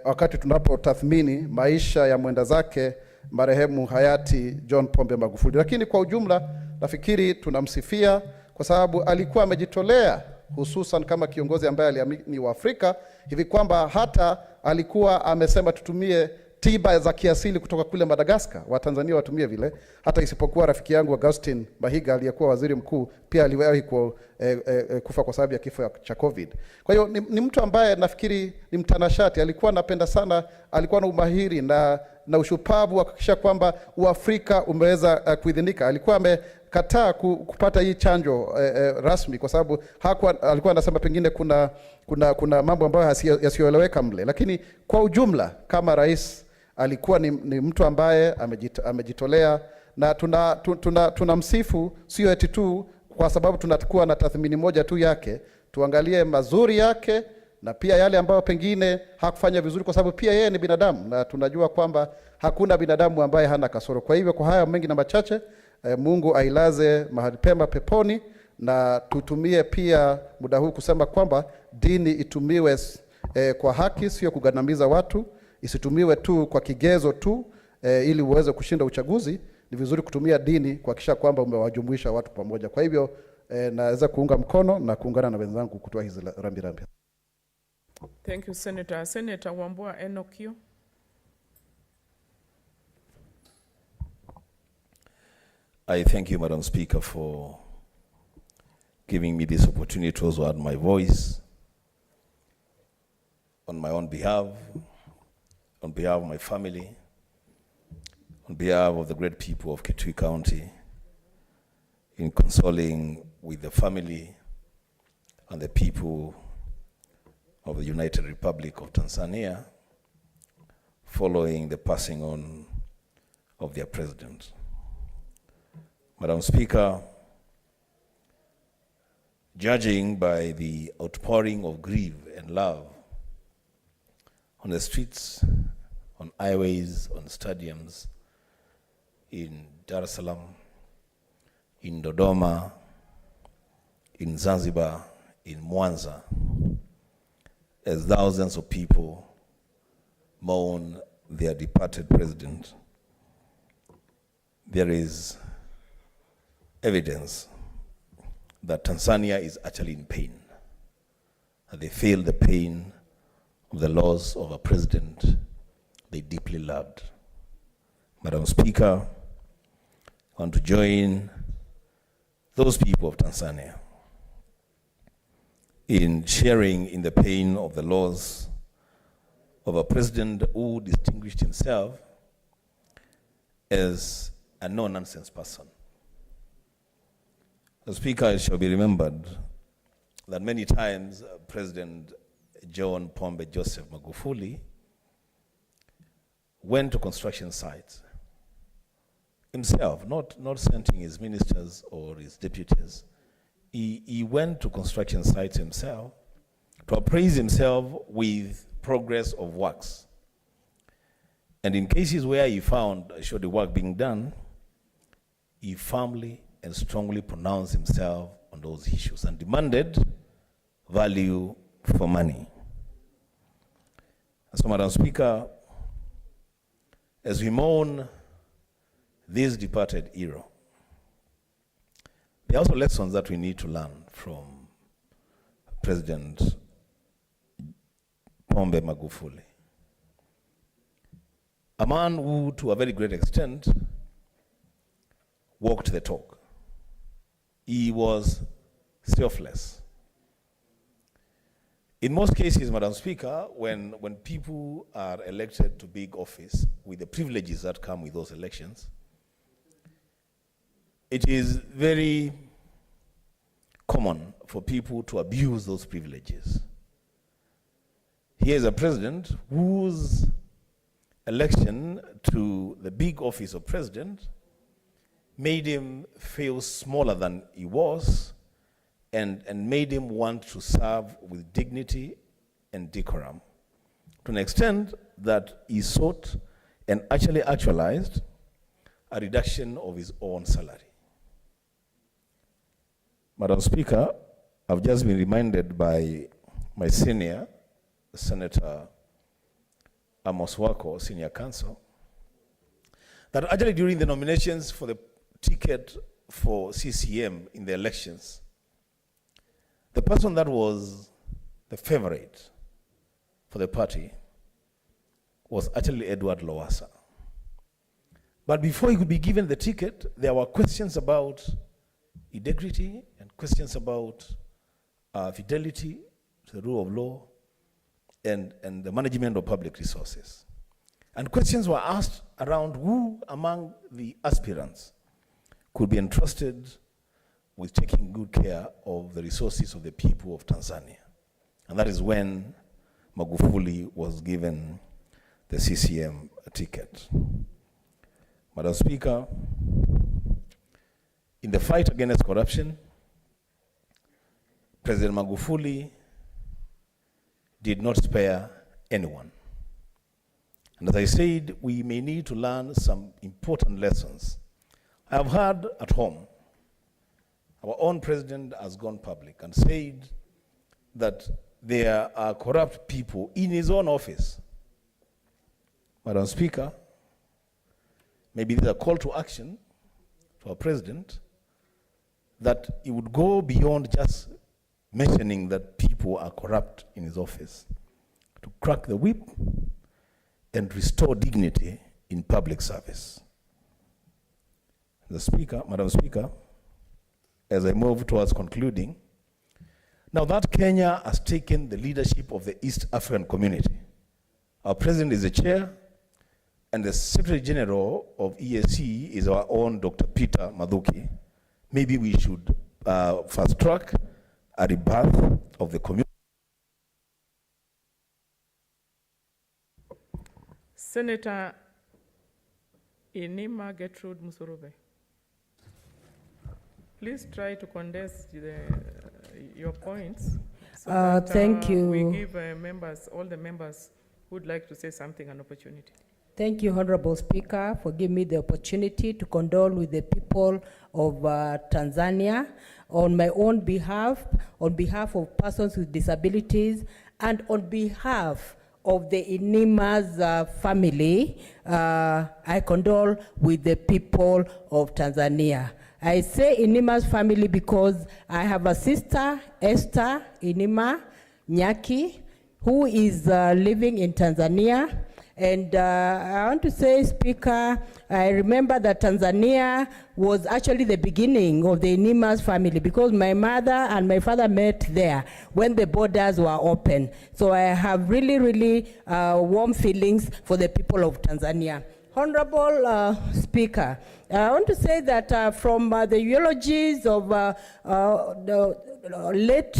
wakati tunapotathmini maisha ya mwenda zake marehemu hayati John Pombe Magufuli. Lakini kwa ujumla nafikiri tunamsifia kwa sababu alikuwa amejitolea, hususan kama kiongozi ambaye aliamini wa Afrika, hivi kwamba hata alikuwa amesema tutumie tiba za kiasili kutoka kule Madagascar, Watanzania watumie vile, hata isipokuwa rafiki yangu Augustine Mahiga aliyekuwa waziri mkuu pia aliwahi kufa kwa sababu ya kifo cha COVID. Kwa hiyo ni mtu ambaye nafikiri ni mtanashati, alikuwa anapenda sana, alikuwa na umahiri na ushupavu wa kuhakikisha kwamba Uafrika umeweza kuidhinika. Alikuwa amekataa kupata hii chanjo rasmi kwa sababu alikuwa anasema pengine kuna mambo ambayo yasiyoeleweka mle, lakini kwa ujumla kama rais alikuwa ni mtu ambaye amejitolea, na tunamsifu sio eti tu kwa sababu tunakuwa na tathmini moja tu yake. Tuangalie mazuri yake na pia yale ambayo pengine hakufanya vizuri, kwa sababu pia yeye ni binadamu na tunajua kwamba hakuna binadamu ambaye hana kasoro. Kwa hivyo kwa haya mengi na machache, Mungu ailaze mahali pema peponi, na tutumie pia muda huu kusema kwamba dini itumiwe kwa haki, sio kugandamiza watu. Isitumiwe tu kwa kigezo tu ili uweze kushinda uchaguzi. Ni vizuri kutumia dini kuhakikisha kwamba umewajumuisha watu pamoja. Kwa hivyo naweza kuunga mkono na kuungana na wenzangu kutoa hizi rambirambi. Thank you, Senator. Senator Wambua Enoch. I thank you, Madam Speaker, for giving me this opportunity to also add my voice on my own behalf, on behalf of my family, on behalf of the great people of Kitui County, in consoling with the family and the people of the United Republic of Tanzania following the passing on of their president. Madam Speaker, judging by the outpouring of grief and love on the streets, on highways, on stadiums, in Dar es Salaam, in Dodoma, in Zanzibar, in Mwanza, as thousands of people mourn their departed president, there is evidence that Tanzania is actually in pain, that they feel the pain of the loss of a president they deeply loved. Madam Speaker, I want to join those people of Tanzania in sharing in the pain of the loss of a president who distinguished himself as a no-nonsense person. The Speaker, it shall be remembered that many times President John Pombe Joseph Magufuli went to construction sites himself, not sending his ministers or his deputies. He went to construction sites himself to appraise himself with progress of works. And in cases where he found the work being done, he firmly and strongly pronounced himself on those issues and demanded value for money. So, Madam Speaker, as we mourn this departed hero, there are also lessons that we need to learn from President Pombe Magufuli, a man who, to a very great extent, walked the talk. He was selfless. In most cases, Madam Speaker, when people are elected to big office with the privileges that come with those elections, it is very common for people to abuse those privileges. Here is a president whose election to the big office of president made him feel smaller than he was, and made him want to serve with dignity and decorum, to an extent that he sought and actually actualized a reduction of his own salary. Madam Speaker, I've just been reminded by my senior, Senator Amos Wako, senior counsel, that actually during the nominations for the ticket for CCM in the elections, the person that was the favorite for the party was actually Edward Lowassa. But before he could be given the ticket, there were questions about integrity and questions about fidelity to the rule of law and the management of public resources. And questions were asked around who among the aspirants could be entrusted with taking good care of the resources of the people of Tanzania. And that is when Magufuli was given the CCM ticket. Madam Speaker, in the fight against corruption, President Magufuli did not spare anyone. And as I said, we may need to learn some important lessons. I have heard at home, our own president has gone public and said that there are corrupt people in his own office. Madam Speaker, maybe there's a call to action to our president that he would go beyond just mentioning that people are corrupt in his office, to crack the whip and restore dignity in public service. Madam Speaker, as I move towards concluding, now that Kenya has taken the leadership of the East African community, our president is the chair, and the Secretary General of EAC is our own Dr. Peter Mathuki. Maybe we should fast track a rebirth of the community. Senator Inima Gertrude Musurube. Please try to condense your points. So that, thank you. We give all the members who would like to say something an opportunity. Thank you, Honorable Speaker, for giving me the opportunity to condole with the people of Tanzania on my own behalf, on behalf of persons with disabilities, and on behalf of the Inima's family. I condole with the people of Tanzania. I say Inima's family because I have a sister, Esther Inima Nyaki, who is living in Tanzania. And I want to say, Speaker, I remember that Tanzania was actually the beginning of the Inima's family because my mother and my father met there when the borders were open. So I have really, really warm feelings for the people of Tanzania. Honorable Speaker, I want to say that from the eulogies of the late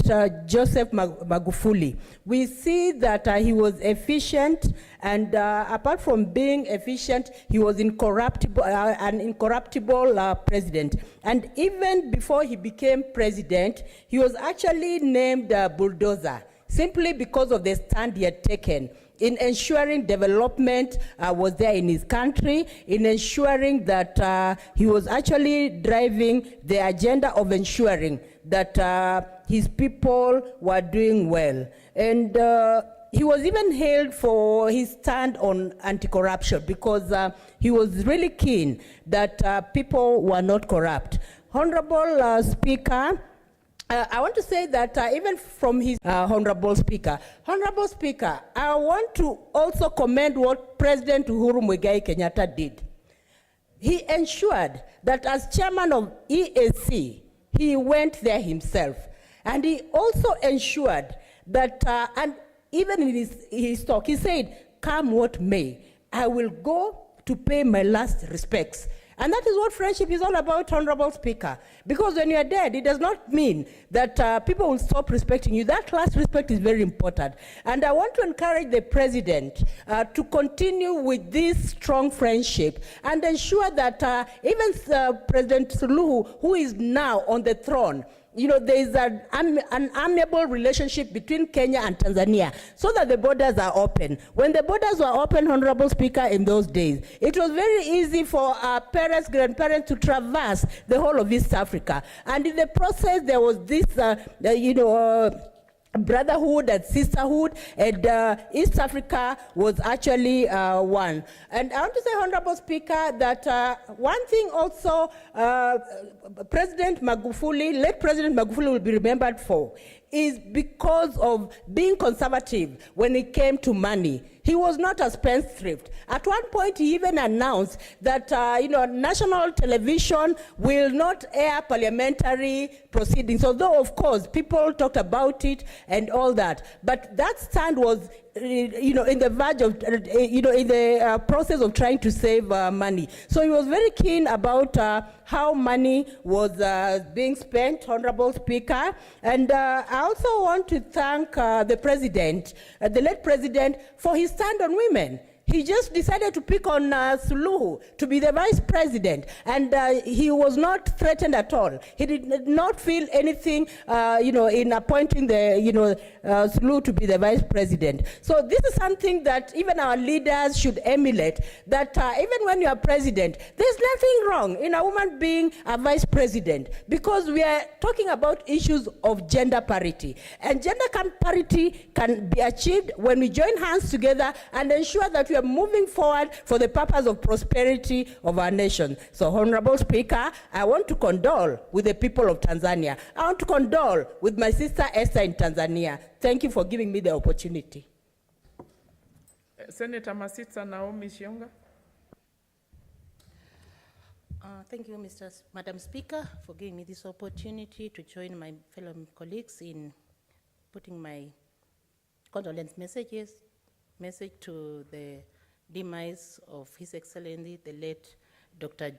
Joseph Magufuli, we see that he was efficient, and apart from being efficient, he was incorruptible, an incorruptible president. And even before he became president, he was actually named bulldozer, simply because of the stand he had taken in ensuring development was there in his country, in ensuring that he was actually driving the agenda of ensuring that his people were doing well. And he was even hailed for his stand on anti-corruption because he was really keen that people were not corrupt. Honorable Speaker, I want to say that even from his Honorable Speaker, I want to also commend what President Uhuru Muigai Kenyatta did. He ensured that as chairman of EAC, he went there himself. And he also ensured that, and even in his talk, he said, come what may, I will go to pay my last respects. And that is what friendship is all about, Honorable Speaker. Because when you are dead, it does not mean that people will stop respecting you. That last respect is very important. And I want to encourage the President to continue with this strong friendship and ensure that even President Suluhu, who is now on the throne, you know, there is an amiable relationship between Kenya and Tanzania so that the borders are open. When the borders were open, Honorable Speaker, in those days, it was very easy for our parents, grandparents to traverse the whole of East Africa. And in the process, there was this, brotherhood and sisterhood, and East Africa was actually one. And I want to say, Honorable Speaker, that one thing also President Magufuli, late President Magufuli will be remembered for. is because of being conservative when it came to money. He was not a spendthrift. At one point, he even announced that national television will not air parliamentary proceedings, although, of course, people talked about it and all that. But that stand was in the verge of, in the process of trying to save money. So he was very keen about how money was being spent, Honorable Speaker. And I also want to thank the President, the late President, for his stand on women. He just decided to pick on Suluhu to be the vice president, and he was not threatened at all. He did not feel anything, in appointing the, Suluhu to be the vice president. So this is something that even our leaders should emulate, that even when you are president, there's nothing wrong in a woman being a vice president, because we are talking about issues of gender parity. And gender parity can be achieved when we join hands together and ensure that we are moving forward for the purpose of prosperity of our nation. So, Honorable Speaker, I want to condole with the people of Tanzania. I want to condole with my sister Esther in Tanzania. Thank you for giving me the opportunity. Senator Masitsa Naomi Shionga. Thank you, Madam Speaker, for giving me this opportunity to join my fellow colleagues in putting my condolence message to the demise of His Excellency, the late Dr.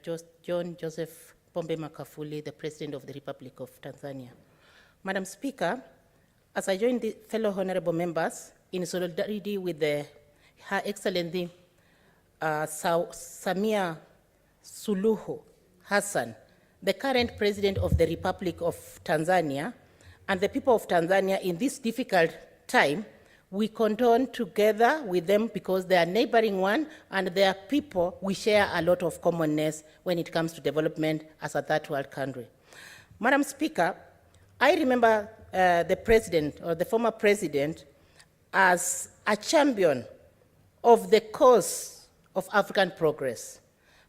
John Joseph Pombe Magufuli, the President of the Republic of Tanzania. Madam Speaker, as I join the fellow honorable members in solidarity with Her Excellency Samia Suluhu Hassan, the current President of the Republic of Tanzania, and the people of Tanzania in this difficult time, we condone together with them because they are neighboring one and they are people we share a lot of commonness when it comes to development as a third world country. Madam Speaker, I remember the president or the former president as a champion of the cause of African progress.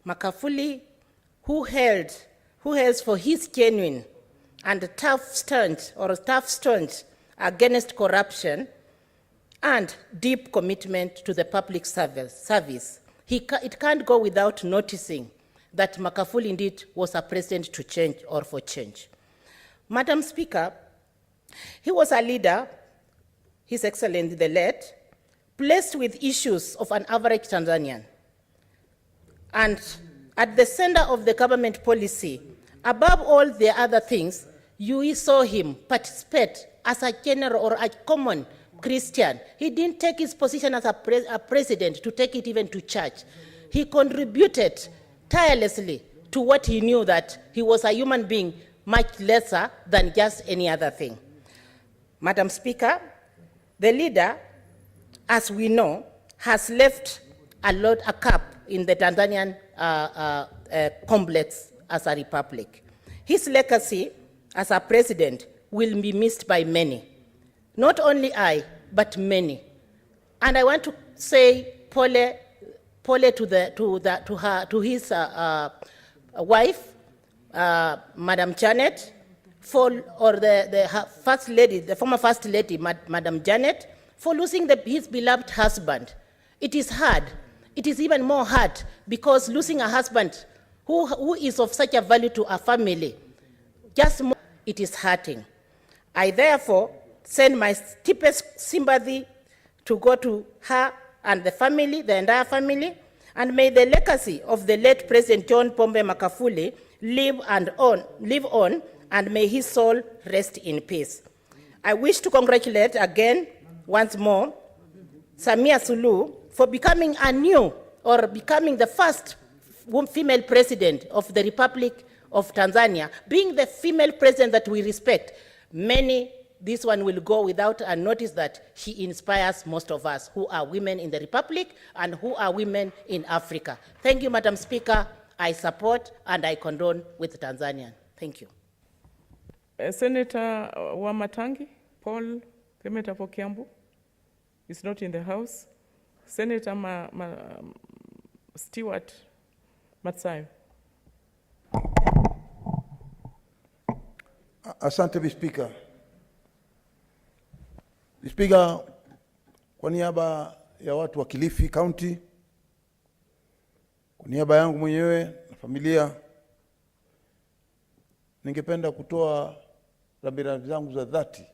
Magufuli, who hails for his genuine and tough stance against corruption and deep commitment to the public service. It can't go without noticing that Magufuli indeed was a president to change or for change. Madam Speaker, he was a leader, His Excellency the late, blessed with issues of an average Tanzanian. And at the center of the government policy, above all the other things, you saw him participate as a general or a common Christian. He didn't take his position as a president to take it even to church. He contributed tirelessly to what he knew, that he was a human being much lesser than just any other thing. Madam Speaker, the leader, as we know, has left a cap in the Tanzanian complex as a republic. His legacy as a president will be missed by many. Not only I, but many. And I want to say pole to his wife, Madam Janet, her first lady, the former first lady, Madam Janet, for losing his beloved husband. It is hard. It is even more hard because losing a husband who is of such a value to a family, it is hurting. I therefore send my deepest sympathy to go to her and the family, the entire family, and may the legacy of the late President John Pombe Magufuli live on, and may his soul rest in peace. I wish to congratulate again, once more, Samia Suluhu for becoming the first female president of the Republic of Tanzania, being the female president that we respect. This one will go without a notice that she inspires most of us who are women in the Republic and who are women in Africa. Thank you, Madam Speaker. I support and I condone with Tanzania. Thank you. Senator Wamatangi, Paul Kemeta for Kiambu, is not in the House. Senator Stewart Matsayo. Asante, Speaker. Spika, kwa niaba ya watu wa Kilifi County, kwa niaba yangu mwenyewe na familia, ningependa kutoa rambirambi zangu za dhati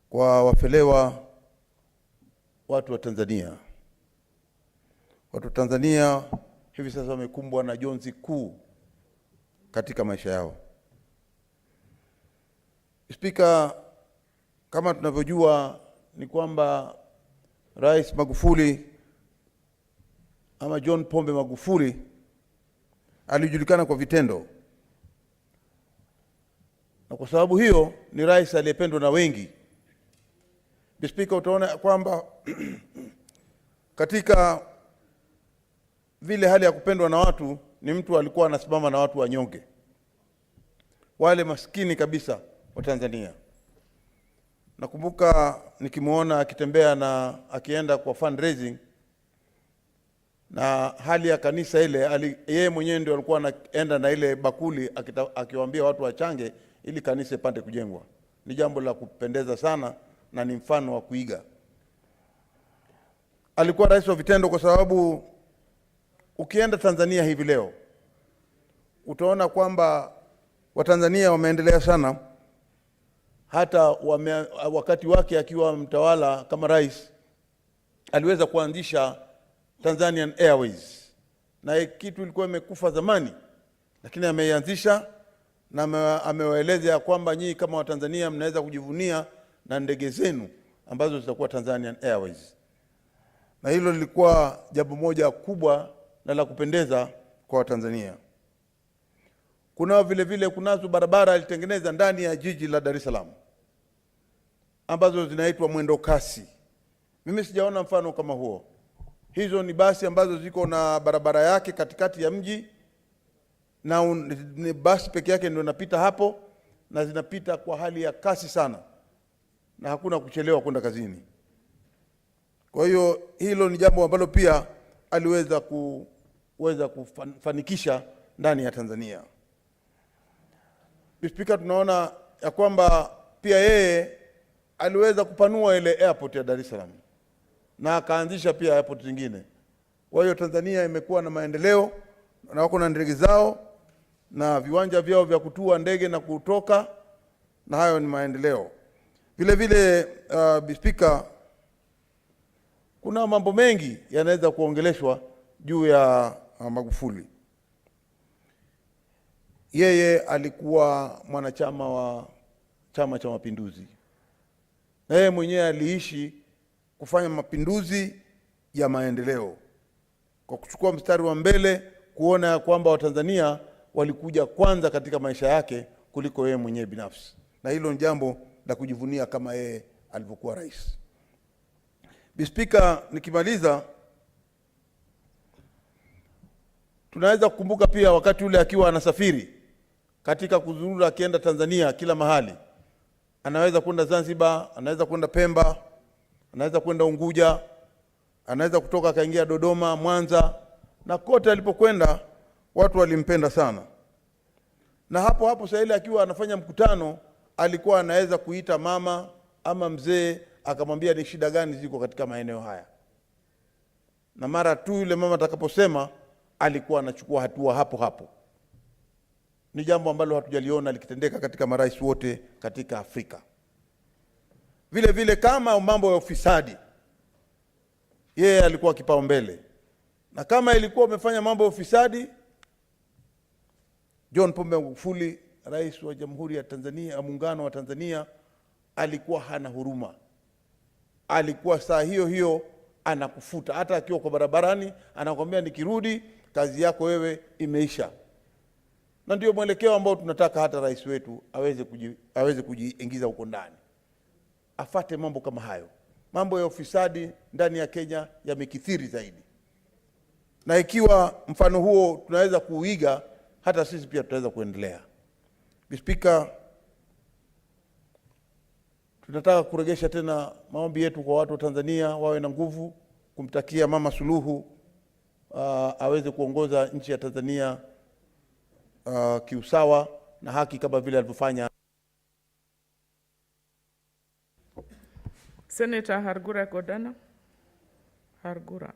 kwa wafelewa watu wa Tanzania. Watu wa Tanzania hivi sasa wamekumbwa na jonzi kuu katika maisha yao. Spika, kama tunavyojua ni kwamba Rais Magufuli ama John Pombe Magufuli alijulikana kwa vitendo, na kwa sababu hiyo ni rais aliyependwa na wengi. Spika, utaona kwamba katika vile hali ya kupendwa na watu, ni mtu alikuwa anasimama na watu wanyonge, wale maskini kabisa wa Tanzania. Nakumbuka nikimuona akitembea na akienda kwa fundraising, na hali ya kanisa ile, yeye mwenyewe ndio alikuwa anaenda na ile bakuli akiwaambia watu wachange ili kanisa ipate kujengwa. Ni jambo la kupendeza sana na ni mfano wa kuiga. Alikuwa rais wa vitendo, kwa sababu ukienda Tanzania hivi leo utaona kwamba Watanzania wameendelea sana. Hata wakati wake akiwa mtawala kama rais, aliweza kuanzisha Tanzanian Airways, na kitu ilikuwa imekufa zamani, lakini ameianzisha na amewaeleza kwamba nyinyi kama Watanzania mnaweza kujivunia na ndege zenu ambazo zitakuwa Tanzanian Airways. Na hilo lilikuwa jambo moja kubwa na la kupendeza kwa Watanzania. Kuna vile vile kunazo barabara alitengeneza ndani ya jiji la Dar es Salaam ambazo zinaitwa mwendo kasi. Mimi sijaona mfano kama huo. Hizo ni basi ambazo ziko na barabara yake katikati ya mji, na ni basi peke yake ndio napita hapo, na zinapita kwa hali ya kasi sana na hakuna kuchelewa kwenda kazini. Kwa hiyo hilo ni jambo ambalo pia aliweza kufanikisha ndani ya Tanzania. Spika, tunaona ya kwamba pia yeye aliweza kupanua ile airport ya Dar es Salaam na akaanzisha pia airport zingine. Kwa hiyo Tanzania imekuwa na maendeleo, na wako na ndege zao na viwanja vyao vya kutua ndege na kutoka, na hayo ni maendeleo. Vile vile Spika, kuna mambo mengi yanaweza kuongeleshwa juu ya Magufuli. Yeye alikuwa mwanachama wa Chama cha Mapinduzi, na yeye mwenyewe aliishi kufanya mapinduzi ya maendeleo kwa kuchukua mstari wa mbele, kuona kwamba Watanzania walikuja kwanza katika maisha yake kuliko yeye mwenyewe binafsi, na hilo ni jambo la kujivunia kama yeye alivyokuwa rais. Spika, nikimaliza, tunaweza kukumbuka pia wakati ule akiwa anasafiri katika kuzurura, akienda Tanzania kila mahali. Anaweza kwenda Zanzibar, anaweza kwenda Pemba, anaweza kwenda Unguja, anaweza kutoka akaingia Dodoma, Mwanza, na kote alipokwenda watu walimpenda sana. Na hapo hapo sasa ile akiwa anafanya mkutano, alikuwa anaweza kuita mama ama mzee akamwambia ni shida gani ziko katika maeneo haya, na mara tu yule mama atakaposema alikuwa anachukua hatua hapo hapo. Ni jambo ambalo hatujaliona likitendeka katika marais wote katika Afrika. Vile vile kama mambo ya ufisadi, yeye alikuwa kipaumbele, na kama ilikuwa umefanya mambo ya ufisadi, John Pombe Magufuli, rais wa Jamhuri ya Tanzania, muungano wa Tanzania, alikuwa hana huruma. Alikuwa saa hiyo hiyo anakufuta, hata akiwa kwa barabarani anakuambia nikirudi kazi yako wewe imeisha. Na ndio mwelekeo ambao tunataka hata rais wetu aweze kujiingiza huko ndani, afate mambo kama hayo. Mambo ya ufisadi ndani ya Kenya yamekithiri zaidi, na ikiwa mfano huo tunaweza kuiga, hata sisi pia tutaweza kuendelea. Spika, tunataka kurejesha tena maombi yetu kwa watu wa Tanzania wawe na nguvu kumtakia Mama Suluhu aweze kuongoza nchi ya Tanzania kiusawa na haki kama vile alivyofanya. Senator Hargura Godana. Hargura.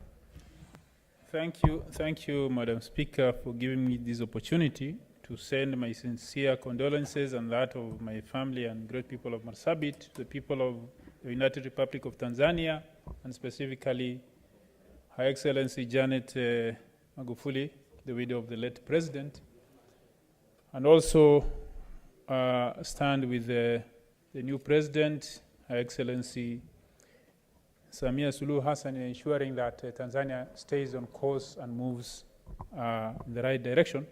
Thank you, Madam Speaker, for giving me this opportunity to send my sincere condolences and that of my family and great people of Marsabit to the people of the United Republic of Tanzania, and specifically Her Excellency Janet Magufuli, the widow of the late president, and also stand with the new president, Her Excellency Samia Suluhu Hassan, in ensuring that Tanzania stays on course and moves in the right direction.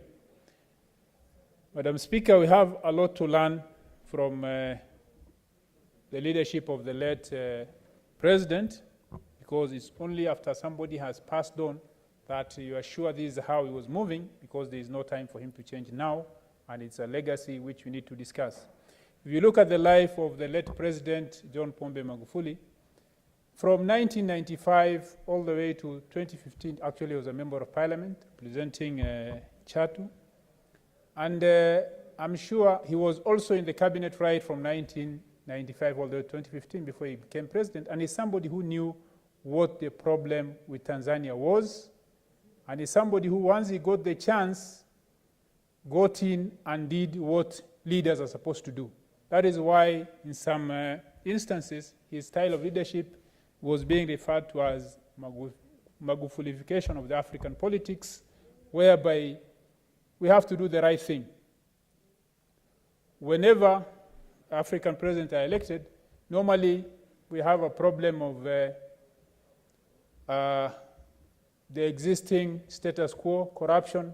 Madam Speaker, we have a lot to learn from the leadership of the late president, because it's only after somebody has passed on that you are sure this is how he was moving, because there is no time for him to change now, and it's a legacy which we need to discuss. If you look at the life of the late President John Pombe Magufuli, from 1995 all the way to 2015, actually he was a member of parliament representing Chatu. And I'm sure he was also in the cabinet right from 1995 all the way to 2015 before he became president. And he's somebody who knew what the problem with Tanzania was. And he's somebody who, once he got the chance, got in and did what leaders are supposed to do. That is why in some instances, his style of leadership was being referred to as Magufulification of the African politics, whereby we have to do the right thing. Whenever African presidents are elected, normally we have a problem of the existing status quo, corruption,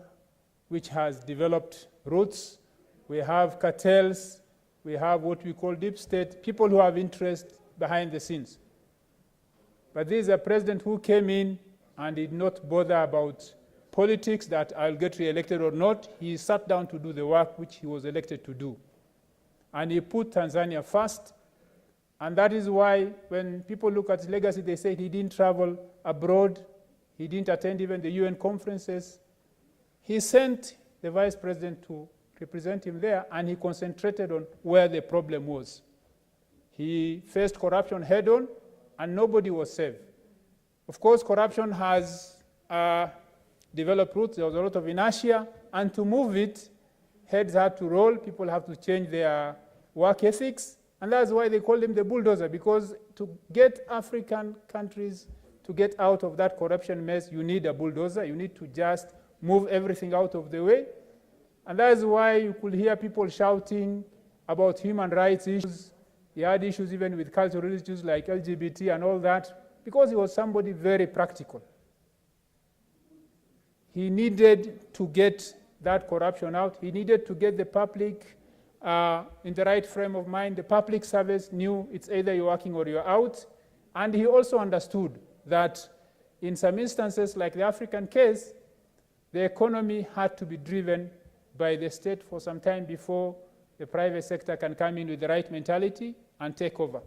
which has developed roots. We have cartels. We have what we call deep state, people who have interest behind the scenes. But this is a president who came in and did not bother about politics, that I'll get re-elected or not. He sat down to do the work which he was elected to do. And he put Tanzania first. And that is why when people look at his legacy, they say he didn't travel abroad. He didn't attend even the UN conferences. He sent the vice president to represent him there, and he concentrated on where the problem was. He faced corruption head on, and nobody was saved. Of course, corruption has developed roots. There was a lot of inertia, and to move it, heads had to roll. People have to change their work ethics, and that's why they call him the bulldozer, because to get African countries to get out of that corruption mess, you need a bulldozer. You need to just move everything out of the way. And that's why you could hear people shouting about human rights issues. He had issues even with cultural issues like LGBT and all that, because he was somebody very practical. He needed to get that corruption out. He needed to get the public in the right frame of mind. The public service knew it's either you're working or you're out. And he also understood that in some instances, like the African case, the economy had to be driven by the state for some time before the private sector can come in with the right mentality and take over.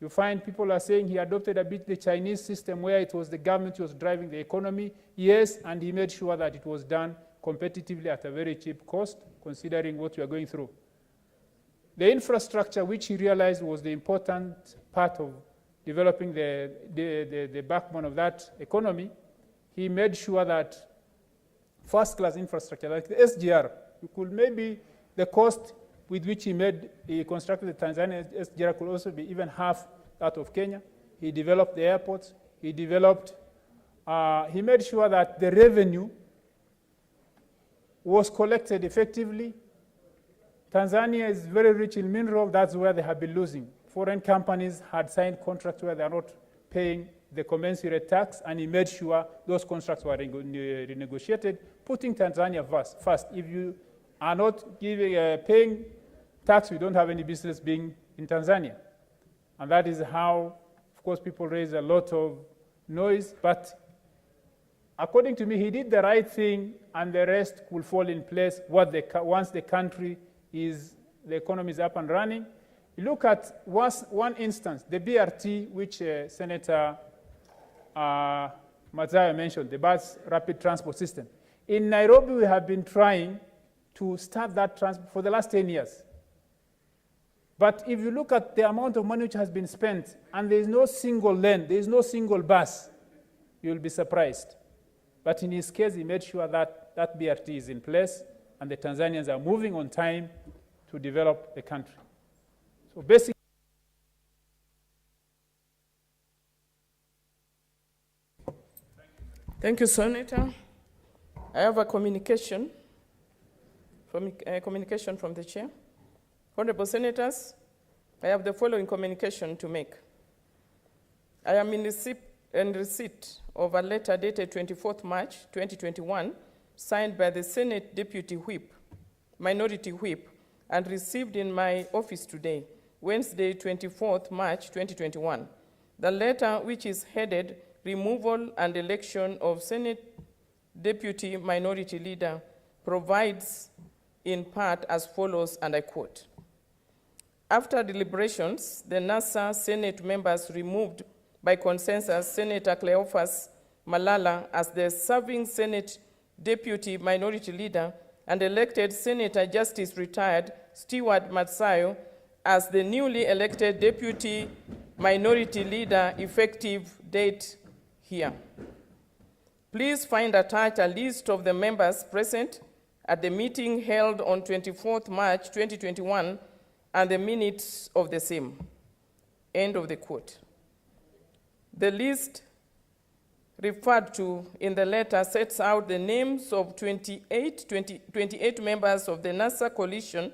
You find people are saying he adopted a bit the Chinese system where it was the government who was driving the economy. Yes, and he made sure that it was done competitively at a very cheap cost, considering what we are going through. The infrastructure, which he realized was the important part of developing the backbone of that economy, he made sure that first-class infrastructure, like the SGR, you could maybe, the cost with which he constructed the Tanzania SGR could also be even half that of Kenya. He developed the airports. He made sure that the revenue was collected effectively. Tanzania is very rich in mineral. That's where they have been losing. Foreign companies had signed contracts where they're not paying the commensurate tax, and he made sure those contracts were renegotiated, putting Tanzania first. If you are not paying tax, you don't have any business being in Tanzania. And that is how, of course, people raise a lot of noise. But according to me, he did the right thing, and the rest will fall in place once the country the economy is up and running. You look at one instance, the BRT, which Senator Mazzaya mentioned, the bus rapid transport system. In Nairobi, we have been trying to start that transport for the last 10 years. But if you look at the amount of money which has been spent, and there is no single lane, there is no single bus, you will be surprised. But in his case, he made sure that that BRT is in place, and the Tanzanians are moving on time to develop the country. So basically, thank you, Senator. I have a communication from the chair. Honorable Senators, I have the following communication to make. I am in receipt of a letter dated 24th March 2021, signed by the Senate Deputy Whip, Minority Whip, and received in my office today, Wednesday, 24th March 2021. The letter, which is headed Removal and Election of Senate Deputy Minority Leader, provides in part as follows, and I quote: after deliberations, the NASA Senate members removed by consensus Senator Cleophas Malala as the serving Senate Deputy Minority Leader and elected Senator Justice Retired Stewart Matsayo as the newly elected Deputy Minority Leader, effective date here. Please find attached a list of the members present at the meeting held on 24th March 2021 and the minutes of the same. End of the quote. The list referred to in the letter sets out the names of 28 members of the NASA coalition,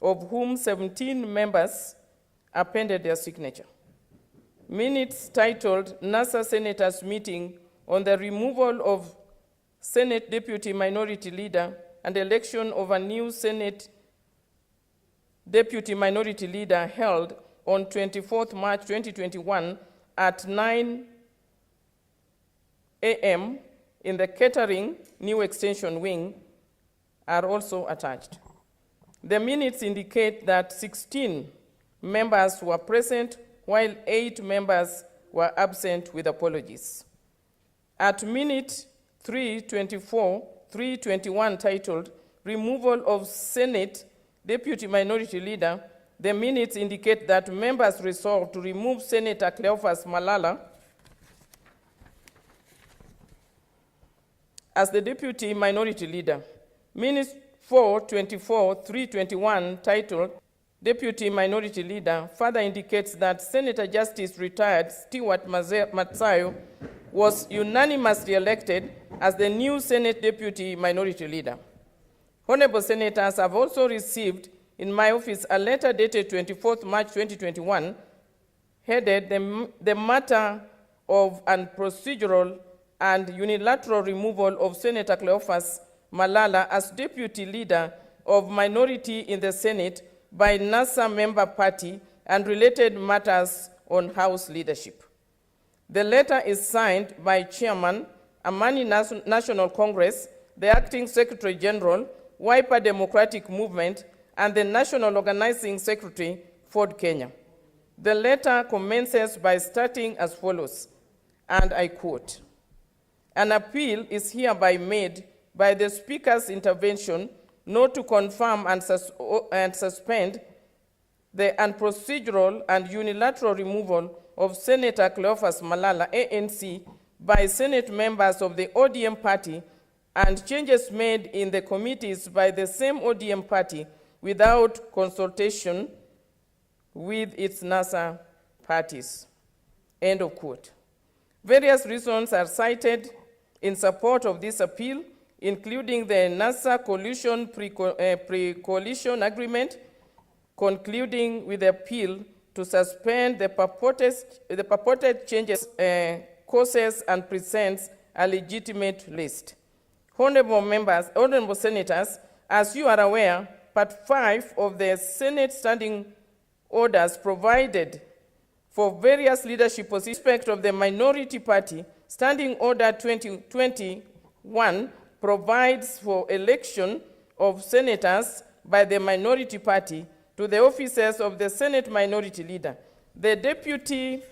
of whom 17 members appended their signature. Minutes titled NASA Senators Meeting on the Removal of Senate Deputy Minority Leader and Election of a New Senate Deputy Minority Leader held on 24th March 2021 at 9 a.m. in the Catering New Extension Wing are also attached. The minutes indicate that 16 members were present while 8 members were absent with apologies. At minute 324, 321 titled Removal of Senate Deputy Minority Leader, the minutes indicate that members resolved to remove Senator Cleophas Malala as the Deputy Minority Leader. Minutes 424, 321 titled Deputy Minority Leader further indicates that Senator Justice Retired Stewart Matsayo was unanimously elected as the new Senate Deputy Minority Leader. Honorable Senators, have also received in my office a letter dated 24th March 2021, headed the matter of procedural and unilateral removal of Senator Cleophas Malala as Deputy Leader of Minority in the Senate by NASA member party and related matters on House leadership. The letter is signed by Chairman, Amani National Congress, the Acting Secretary General, Wiper Democratic Movement, and the National Organizing Secretary, Ford Kenya. The letter commences by starting as follows, and I quote: an appeal is hereby made by the Speaker's intervention not to confirm and suspend the unprocedural and unilateral removal of Senator Cleophas Malala, ANC, by Senate members of the ODM party and changes made in the committees by the same ODM party without consultation with its NASA parties. End of quote. Various reasons are cited in support of this appeal, including the NASA coalition pre-coalition agreement, concluding with the appeal to suspend the purported changes, causes and presents a legitimate list. Honorable members, honorable senators, as you are aware, Part 5 of the Senate Standing Orders provided for various leadership positions. In respect of the minority party, Standing Order 2021 provides for election of senators by the minority party to the offices of the Senate Minority Leader. The Deputy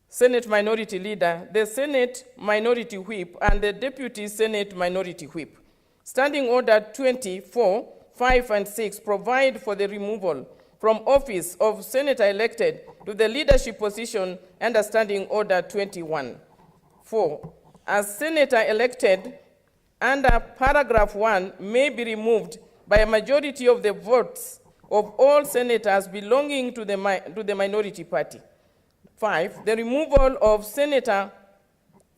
Senate Minority Leader, the Senate Minority Whip, and the Deputy Senate Minority Whip. Standing Order 24, 5 and 6 provide for the removal from office of senator elected to the leadership position under Standing Order 21. 4. As senator elected under paragraph 1 may be removed by a majority of the votes of all senators belonging to the minority party. 5. The removal of senator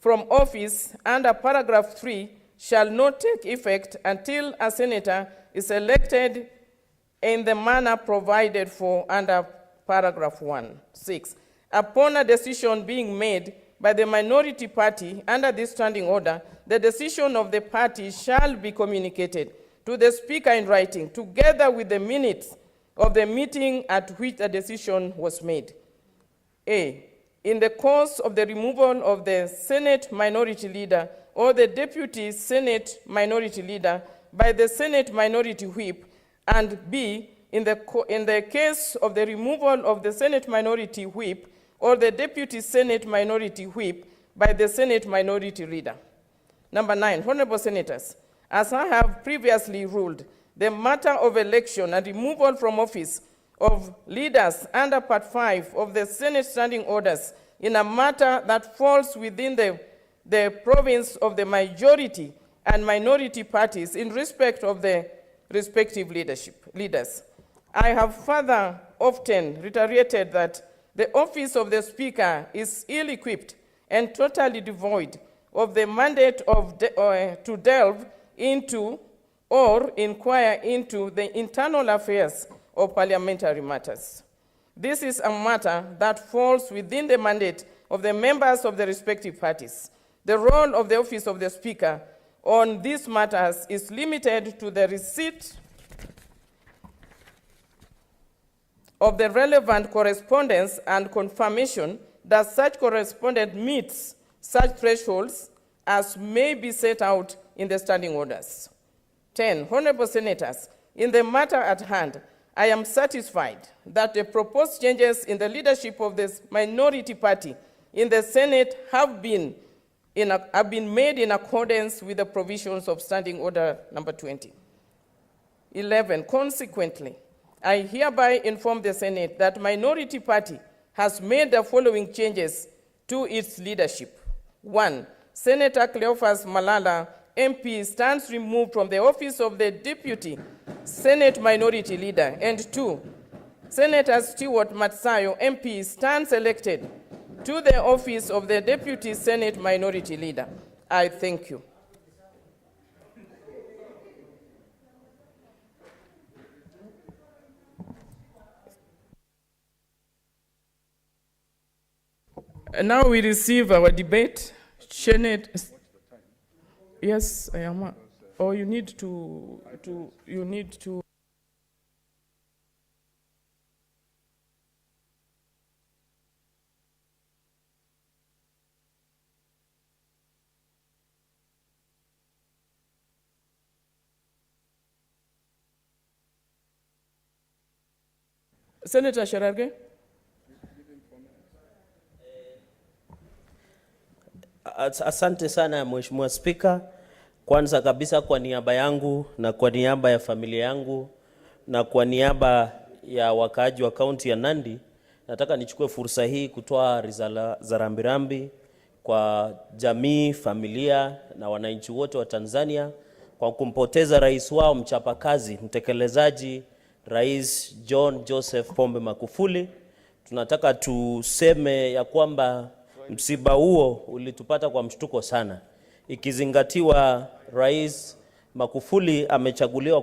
from office under paragraph 3 shall not take effect until a senator is elected in the manner provided for under paragraph 1. 6. Upon a decision being made by the minority party under this standing order, the decision of the party shall be communicated to the Speaker in writing, together with the minutes of the meeting at which the decision was made. A. In the course of the removal of the Senate Minority Leader or the Deputy Senate Minority Leader by the Senate Minority Whip, and B. In the case of the removal of the Senate Minority Whip or the Deputy Senate Minority Whip by the Senate Minority Leader. Number 9, Honorable Senators, as I have previously ruled, the matter of election and removal from office of leaders under Part 5 of the Senate Standing Orders in a matter that falls within the province of the majority and minority parties in respect of the respective leaders. I have further often reiterated that the office of the Speaker is ill-equipped and totally devoid of the mandate to delve into or inquire into the internal affairs of parliamentary matters. This is a matter that falls within the mandate of the members of the respective parties. The role of the office of the Speaker on these matters is limited to the receipt of the relevant correspondence and confirmation that such correspondence meets such thresholds as may be set out in the standing orders. 10. Honorable Senators, in the matter at hand, I am satisfied that the proposed changes in the leadership of this minority party in the Senate have been made in accordance with the provisions of Standing Order number 20. 11. Consequently, I hereby inform the Senate that minority party has made the following changes to its leadership. 1. Senator Cleophas Malala, MP, stands removed from the office of the Deputy Senate Minority Leader. And 2. Senator Stewart Matsayo, MP, stands elected to the office of the Deputy Senate Minority Leader. I thank you. And now we receive our debate. Yes, I am. Or you need to. Senator Shararge. Asante sana Mheshimiwa Spika. Kwanza kabisa kwa niaba yangu na kwa niaba ya familia yangu na kwa niaba ya wakaaji wa kaunti ya Nandi, nataka nichukue fursa hii kutoa risala za rambirambi kwa jamii, familia na wananchi wote wa Tanzania kwa kumpoteza rais wao mchapakazi, mtekelezaji, Rais John Joseph Pombe Magufuli. Tunataka tuseme ya kwamba msiba huo ulitupata kwa mshtuko sana, ikizingatiwa Rais Magufuli amechaguliwa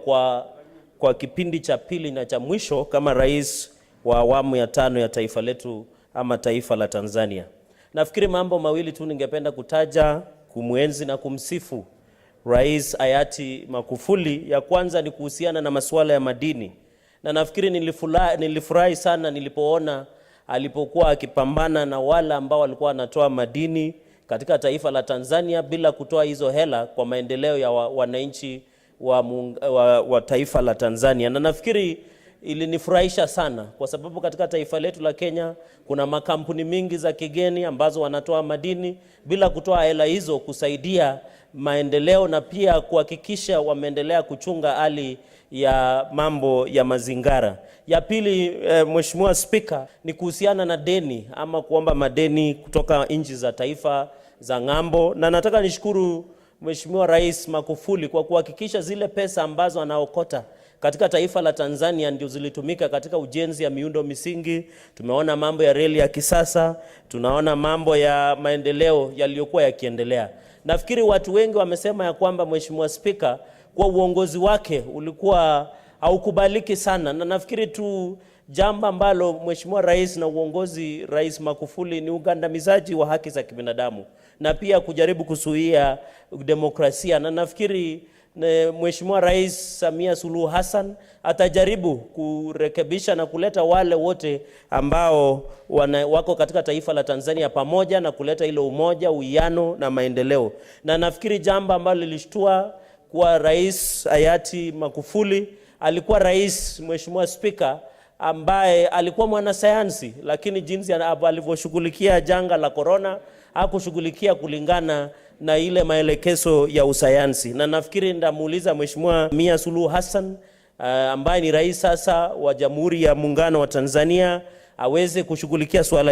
kwa kipindi cha pili na cha mwisho kama rais wa awamu ya 5 ya taifa letu ama taifa la Tanzania. Nafikiri mambo mawili tu ningependa kutaja kumwenzi na kumsifu Rais hayati Magufuli. Ya kwanza ni kuhusiana na masuala ya madini, na nafikiri nilifurahi sana nilipoona alipokuwa akipambana na wale ambao walikuwa wanatoa madini katika taifa la Tanzania bila kutoa hizo hela kwa maendeleo ya wananchi wa taifa la Tanzania. Na nafikiri ilinifurahisha sana, kwa sababu katika taifa letu la Kenya kuna makampuni mingi za kigeni ambazo wanatoa madini bila kutoa hela hizo kusaidia maendeleo na pia kuhakikisha wameendelea kuchunga hali ya mambo ya mazingara. Ya pili, Mheshimiwa Spika, ni kuhusiana na deni ama kuomba madeni kutoka nchi za taifa za ng'ambo, na nataka nishukuru Mheshimiwa Rais Magufuli kwa kuhakikisha zile pesa ambazo anaokota katika taifa la Tanzania ndio zilitumika katika ujenzi ya miundo misingi. Tumeona mambo ya reli ya kisasa, tunaona mambo ya maendeleo yaliyokuwa yakiendelea. Nafikiri watu wengi wamesema ya kwamba Mheshimiwa Spika, kwa uongozi wake ulikuwa haukubaliki sana, na nafikiri tu jambo ambalo Mheshimiwa Rais na uongozi Rais Magufuli ni ugandamizaji wa haki za kibinadamu na pia kujaribu kuzuia demokrasia, na nafikiri Mheshimiwa Rais Samia Suluhu Hassan atajaribu kurekebisha na kuleta wale wote ambao wako katika taifa la Tanzania pamoja na kuleta ile umoja, uwiano na maendeleo. Na nafikiri jambo ambalo lilishtua kwa Rais hayati Magufuli, alikuwa rais, Mheshimiwa Spika, ambaye alikuwa mwanasayansi, lakini jinsi alivyoshughulikia janga la corona hakushughulikia kulingana na ile maelekezo ya usayansi. Na nafikiri ndamuuliza Mheshimiwa Samia Suluhu Hassan ambaye ni rais sasa wa Jamhuri ya Muungano wa Tanzania aweze kushughulikia swala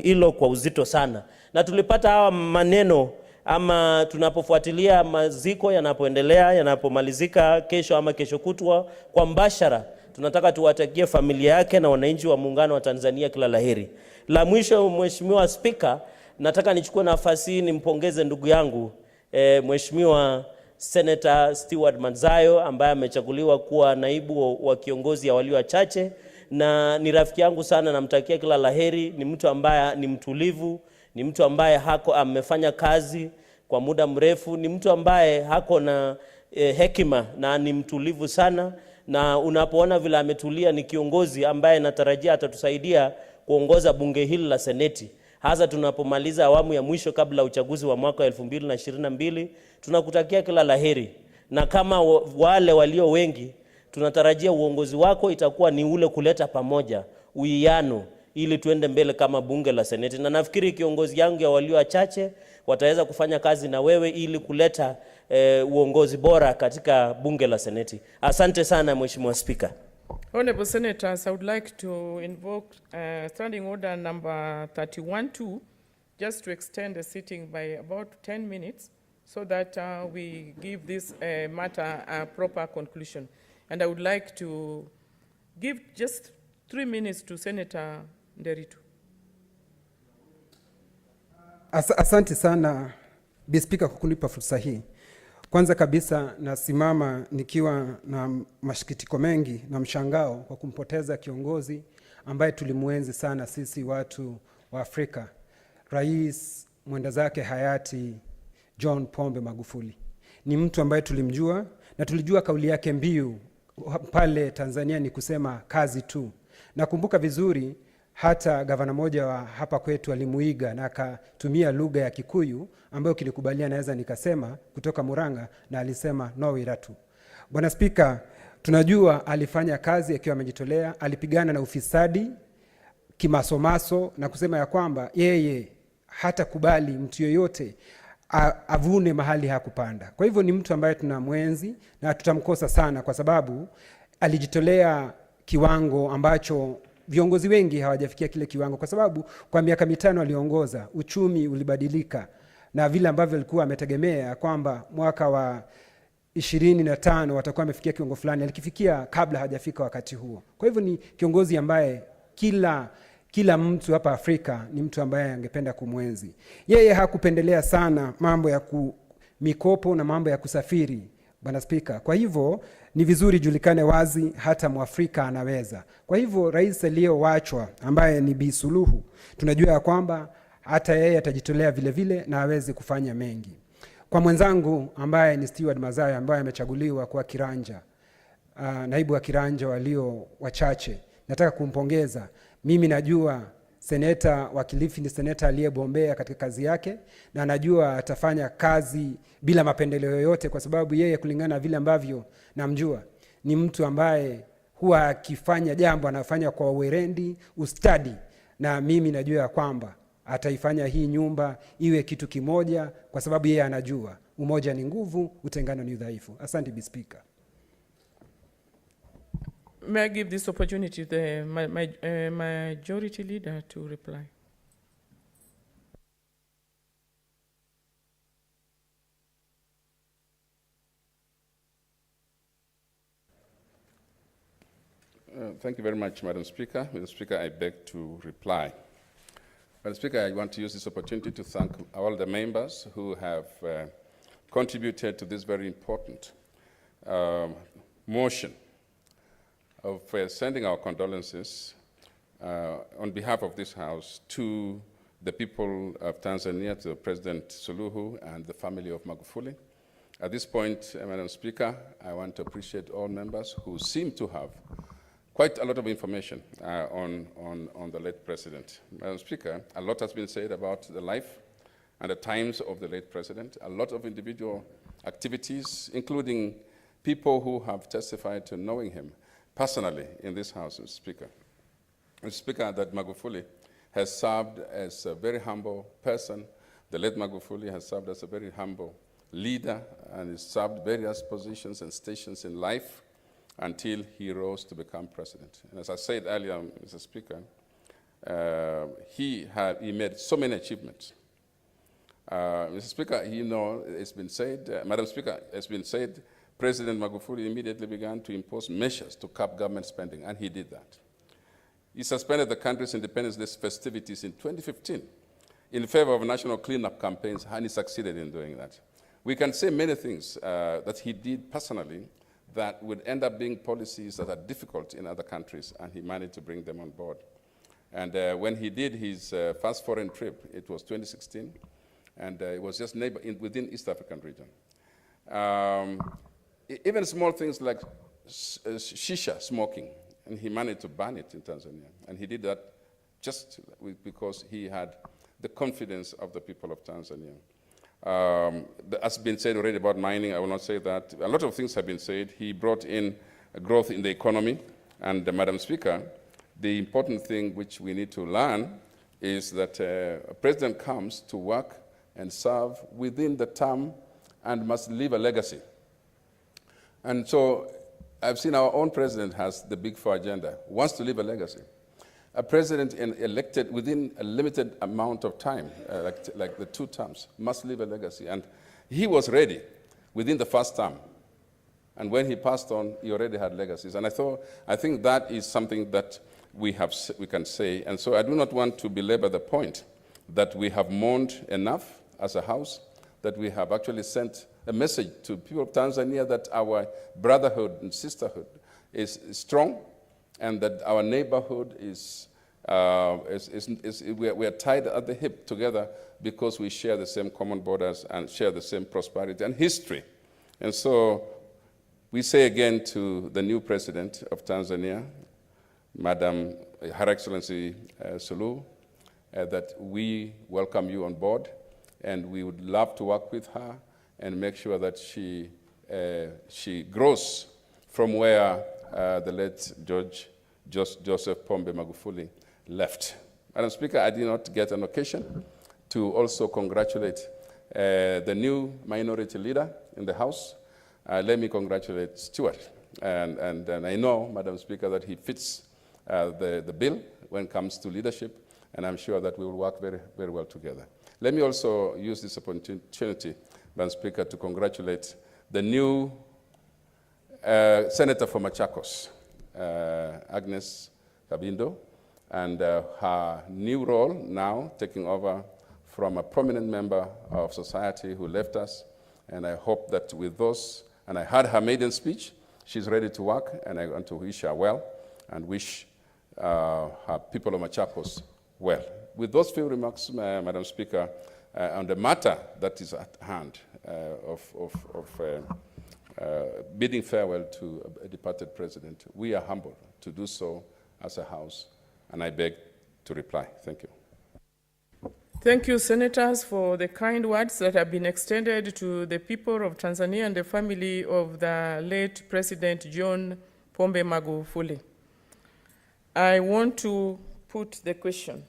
hilo kwa uzito sana. Na tulipata hawa maneno ama tunapofuatilia maziko yanapoendelea, yanapomalizika kesho ama kesho kutwa kwa mbashara, tunataka tuwatakie familia yake na wananchi wa Muungano wa Tanzania kila laheri. La mwisho, Mheshimiwa Spika, nataka nichukue nafasi hii nimpongeze ndugu yangu Mheshimiwa Senator Stewart Manzayo ambaye amechaguliwa kuwa naibu wa kiongozi ya walio wachache, na ni rafiki yangu sana, namtakia kila laheri. Ni mtu ambaye ni mtulivu, ni mtu ambaye amefanya kazi kwa muda mrefu, ni mtu ambaye hako na hekima na ni mtulivu sana, na unapoona vile ametulia ni kiongozi ambaye natarajia atatusaidia kuongoza bunge hili la Seneti, hasa tunapomaliza awamu ya mwisho kabla uchaguzi wa mwaka 2022. Tunakutakia kila laheri, na kama wale walio wengi tunatarajia uongozi wako itakuwa ni ule kuleta pamoja uwiano ili tuende mbele kama bunge la Seneti. Na nafikiri kiongozi yangu ya walio wachache wataweza kufanya kazi na wewe ili kuleta uongozi bora katika bunge la Seneti. Asante sana Mheshimiwa Speaker. Honorable Senators, I would like to invoke standing order number 31-2 just to extend the sitting by about 10 minutes so that we give this matter a proper conclusion. And I would like to give just 3 minutes to Senator Nderitu. Asante sana Bi Speaker kwa kunipa fursa hii. Kwanza kabisa nasimama nikiwa na mashikitiko mengi na mshangao kwa kumpoteza kiongozi ambaye tulimuenzi sana sisi watu wa Afrika, Rais mwenda zake hayati John Pombe Magufuli. Ni mtu ambaye tulimjua na tulijua kauli yake mbiu pale Tanzania ni kusema kazi tu. Nakumbuka vizuri hata gavana moja wa hapa kwetu alimuiga na akatumia lugha ya Kikuyu ambayo kilikubalia naweza nikasema kutoka Murang'a, na alisema no wiratu. Bwana Spika, tunajua alifanya kazi akiwa amejitolea, alipigana na ufisadi kimasomaso na kusema ya kwamba yeye hata kubali mtu yoyote avune mahali hakupanda. Kwa hivyo ni mtu ambaye tunamwenzi na tutamkosa sana kwa sababu alijitolea kiwango ambacho viongozi wengi hawajafikia kile kiwango, kwa sababu kwa miaka 5 aliongoza, uchumi ulibadilika na vile ambavyo alikuwa ametegemea kwamba mwaka wa 25 watakuwa amefikia kiwango fulani, alikifikia kabla hajafika wakati huo. Kwa hivyo ni kiongozi ambaye kila mtu hapa Afrika ni mtu ambaye angependa kumwenzi. Yeye hakupendelea sana mambo ya mikopo na mambo ya kusafiri, Bwana Spika. Kwa hivyo ni vizuri julikane wazi hata Mwafrika anaweza. Kwa hivyo rais aliyowachwa ambaye ni Bi Suluhu, tunajua ya kwamba hata yeye atajitolea vile vile na aweze kufanya mengi. Kwa mwenzangu ambaye ni Stewart Manzayo ambaye amechaguliwa kwa kiranja, naibu wa kiranja walio wachache, nataka kumpongeza. Mimi najua seneta wa Kilifi ni seneta aliyebombea katika kazi yake, na najua atafanya kazi bila mapendeleo yoyote, kwa sababu yeye kulingana na vile ambavyo namjua ni mtu ambaye huwa akifanya jambo anafanya kwa uwerendi, ustadi, na mimi najua ya kwamba ataifanya hii nyumba iwe kitu kimoja, kwa sababu yeye anajua umoja ni nguvu, utengano ni udhaifu. Asante Bi Speaker. May I give this opportunity to the majority leader to reply? Thank you very much, Madam Speaker. Madam Speaker, I beg to reply. Madam Speaker, I want to use this opportunity to thank all the members who have contributed to this very important motion of sending our condolences on behalf of this House to the people of Tanzania, to President Suluhu and the family of Magufuli. At this point, Madam Speaker, I want to appreciate all members who seem to have quite a lot of information on the late president. Madam Speaker, a lot has been said about the life and the times of the late president, a lot of individual activities, including people who have testified to knowing him personally in this House, Mr. Speaker. Mr. Speaker, that Magufuli has served as a very humble person. The late Magufuli has served as a very humble leader and has served various positions and stations in life until he rose to become president. And as I said earlier, Mr. Speaker, he made so many achievements. Mr. Speaker, it's been said, Madam Speaker, it's been said, President Magufuli immediately began to impose measures to cap government spending, and he did that. He suspended the country's Independence Day festivities in 2015 in favor of national cleanup campaigns, and he succeeded in doing that. We can say many things that he did personally that would end up being policies that are difficult in other countries, and he managed to bring them on board. And when he did his first foreign trip, it was 2016, and it was just within East African region. Even small things like shisha smoking, and he managed to ban it in Tanzania. And he did that just because he had the confidence of the people of Tanzania. As been said already about mining, I will not say that. A lot of things have been said. He brought in growth in the economy. And Madam Speaker, the important thing which we need to learn is that a president comes to work and serve within the term and must leave a legacy. And so I've seen our own president has the Big Four agenda, wants to leave a legacy. A president elected within a limited amount of time, like the 2 terms, must leave a legacy. And he was ready within the first term. And when he passed on, he already had legacies. And I think that is something that we can say. And so I do not want to belabor the point that we have mourned enough as a House, that we have actually sent a message to people of Tanzania that our brotherhood and sisterhood is strong, and that our neighborhood we are tied at the hip together because we share the same common borders and share the same prosperity and history. And so we say again to the new president of Tanzania, Madam Her Excellency Suluhu, that we welcome you on board, and we would love to work with her and make sure that she grows from where the late Joseph Pombe Magufuli left. Madam Speaker, I did not get an occasion to also congratulate the new minority leader in the House. Let me congratulate Stuart. And I know, Madam Speaker, that he fits the bill when it comes to leadership, and I'm sure that we will work very, very well together. Let me also use this opportunity, Madam Speaker, to congratulate the new Senator for Machakos, Agnes Kabindo, and her new role now taking over from a prominent member of society who left us. And I hope that with those, and I heard her maiden speech, she's ready to work, and I want to wish her well and wish her people of Machakos well. With those few remarks, Madam Speaker, on the matter that is at hand bidding farewell to a departed president, we are humbled to do so as a House, and I beg to reply. Thank you. Thank you, Senators, for the kind words that have been extended to the people of Tanzania and the family of the late President John Pombe Magufuli. I want to put the question.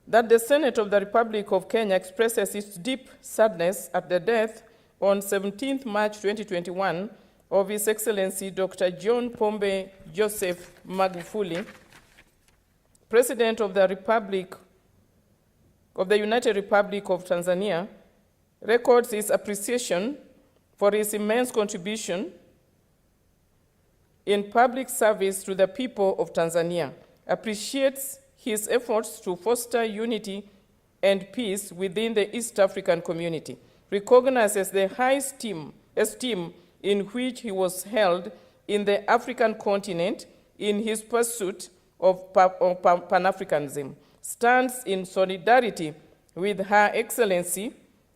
That the Senate of the Republic of Kenya expresses its deep sadness at the death on 17th March 2021 of His Excellency Dr. John Pombe Joseph Magufuli, President of the Republic of the United Republic of Tanzania, records his appreciation for his immense contribution in public service to the people of Tanzania, appreciates his efforts to foster unity and peace within the East African community, recognizes the high esteem in which he was held in the African continent in his pursuit of Pan-Africanism, stands in solidarity with Her Excellency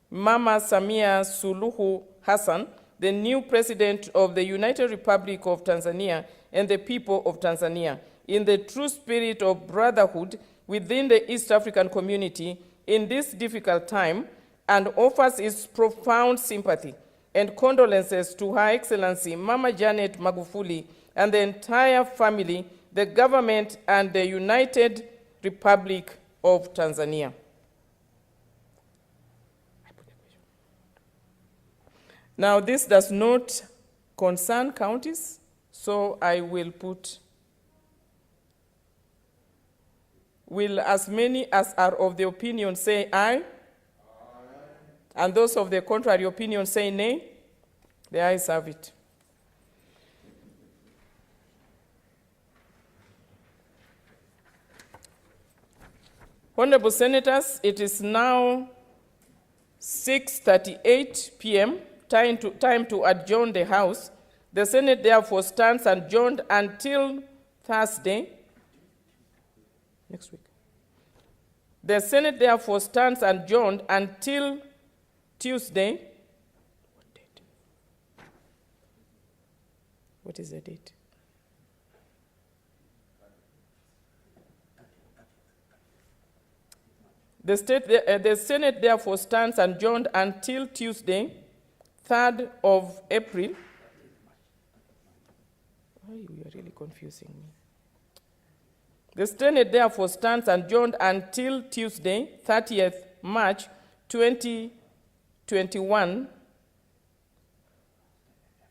Mama Samia Suluhu Hassan, the new President of the United Republic of Tanzania, and the people of Tanzania, in the true spirit of brotherhood within the East African community in this difficult time, and offers its profound sympathy and condolences to Her Excellency Mama Janet Magufuli and the entire family, the government, and the United Republic of Tanzania. Now, this does not concern counties, so I will put, will as many as are of the opinion say aye? Aye. And those of the contrary opinion say nay? The ayes have it. Honorable Senators, it is now 6:38 p.m., time to adjourn the House. The Senate therefore stands adjourned until Thursday, next week. The Senate therefore stands adjourned until Tuesday. What date? What is the date? The Senate therefore stands adjourned until Tuesday, 3rd of April. Oh, you are really confusing me. The Senate therefore stands adjourned until Tuesday, 30th March 2021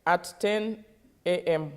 at 10 a.m.